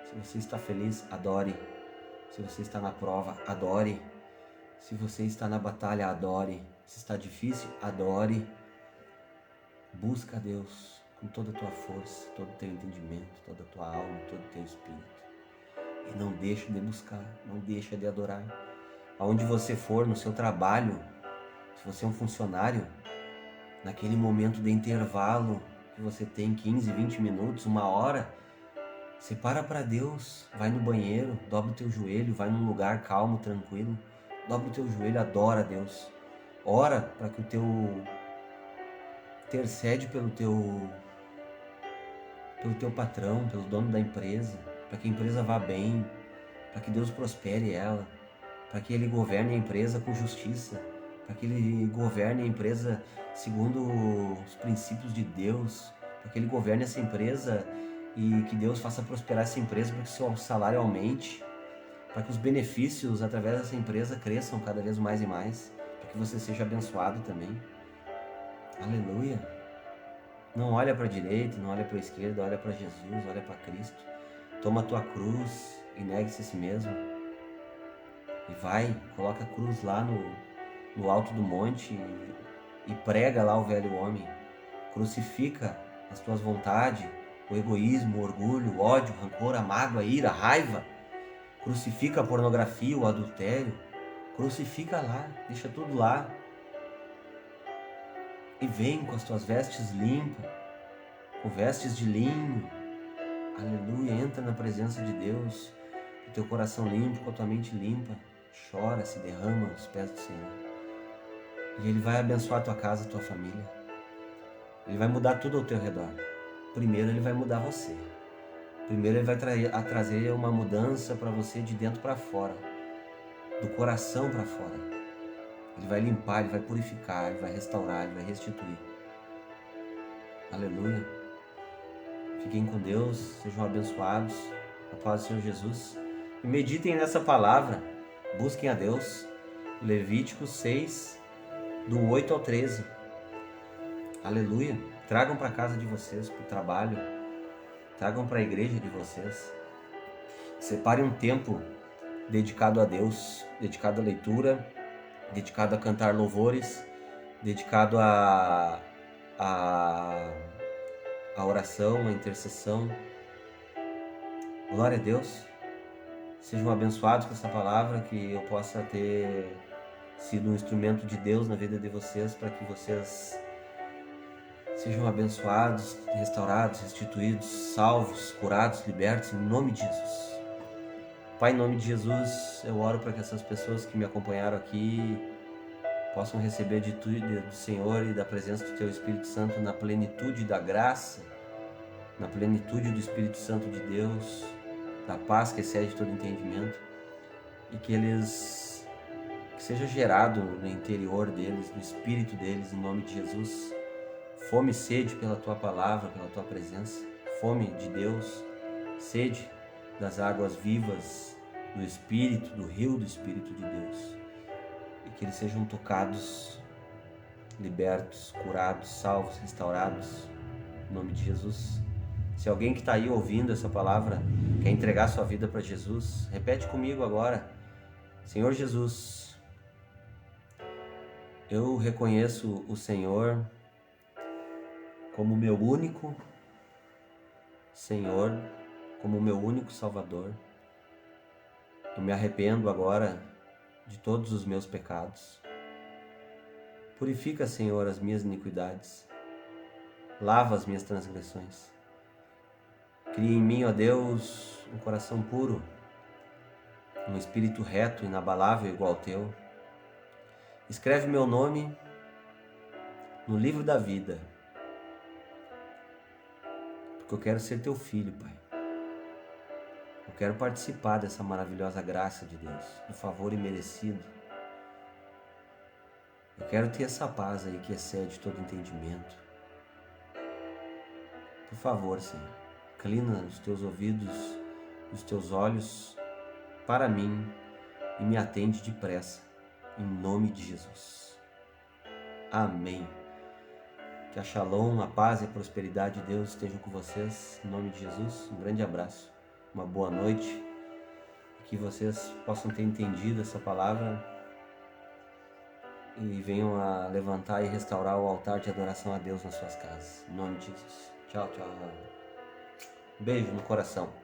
Se você está feliz, adore. Se você está na prova, adore. Se você está na batalha, adore. Se está difícil, adore. Busca a Deus com toda a tua força, todo o teu entendimento, toda a tua alma, todo o teu espírito. E não deixa de buscar, não deixa de adorar. Aonde você for, no seu trabalho, se você é um funcionário, naquele momento de intervalo que você tem 15, 20 minutos, 1 hora, separa para Deus, vai no banheiro, dobra o teu joelho, vai num lugar calmo, tranquilo, dobra o teu joelho, adora a Deus. Ora para que intercede pelo teu patrão, pelo dono da empresa, para que a empresa vá bem, para que Deus prospere ela, para que Ele governe a empresa com justiça, para que Ele governe a empresa segundo os princípios de Deus, para que Ele governe essa empresa e que Deus faça prosperar essa empresa para que o seu salário aumente, para que os benefícios através dessa empresa cresçam cada vez mais e mais, para que você seja abençoado também. Aleluia! Não olha para a direita, não olha para a esquerda, olha para Jesus, olha para Cristo. Toma a tua cruz e negue-se a si mesmo. E vai, coloca a cruz lá no alto do monte e prega lá o velho homem. Crucifica as tuas vontades, o egoísmo, o orgulho, o ódio, o rancor, a mágoa, a ira, a raiva. Crucifica a pornografia, o adultério. Crucifica lá, deixa tudo lá. E vem com as tuas vestes limpas, com vestes de linho. Aleluia, entra na presença de Deus, com o teu coração limpo, com a tua mente limpa. Chora, se derrama aos pés do Senhor. E Ele vai abençoar a tua casa, a tua família. Ele vai mudar tudo ao teu redor. Primeiro Ele vai mudar você. Primeiro Ele vai trazer uma mudança para você de dentro para fora, do coração para fora. Ele vai limpar, Ele vai purificar, Ele vai restaurar, Ele vai restituir. Aleluia. Fiquem com Deus, sejam abençoados, a paz do Senhor Jesus. E meditem nessa palavra, busquem a Deus. Levítico 6, do 8 ao 13. Aleluia. Tragam para a casa de vocês, para o trabalho. Tragam para a igreja de vocês. Separem um tempo dedicado a Deus, dedicado à leitura, dedicado a cantar louvores, dedicado a oração, a intercessão. Glória a Deus. Sejam abençoados com essa palavra, que eu possa ter sido um instrumento de Deus na vida de vocês, para que vocês sejam abençoados, restaurados, restituídos, salvos, curados, libertos, em nome de Jesus. Pai, em nome de Jesus, eu oro para que essas pessoas que me acompanharam aqui possam receber de tudo do Senhor e da presença do Teu Espírito Santo na plenitude da graça, na plenitude do Espírito Santo de Deus, da paz que excede todo entendimento, e que seja gerado no interior deles, no espírito deles, em nome de Jesus, fome e sede pela Tua palavra, pela Tua presença, fome de Deus, sede das águas vivas do Espírito, do rio do Espírito de Deus, e que eles sejam tocados, libertos, curados, salvos, restaurados, em nome de Jesus. Se alguém que está aí ouvindo essa palavra quer entregar sua vida para Jesus, repete comigo agora: Senhor Jesus, eu reconheço o Senhor como meu único Senhor, como meu único Salvador. Eu me arrependo agora de todos os meus pecados. Purifica, Senhor, as minhas iniquidades. Lava as minhas transgressões. Cria em mim, ó Deus, um coração puro, um espírito reto, inabalável, igual ao Teu. Escreve meu nome no livro da vida, porque porque eu quero ser teu filho, Pai. Eu quero participar dessa maravilhosa graça de Deus, do favor imerecido. Eu quero ter essa paz aí que excede todo entendimento. Por favor, Senhor, inclina os teus ouvidos, os teus olhos para mim e me atende depressa, em nome de Jesus. Amém. Que a Shalom, a paz e a prosperidade de Deus estejam com vocês, em nome de Jesus. Um grande abraço, uma boa noite, que vocês possam ter entendido essa palavra e venham a levantar e restaurar o altar de adoração a Deus nas suas casas, em nome de Jesus. Tchau, tchau. Beijo no coração.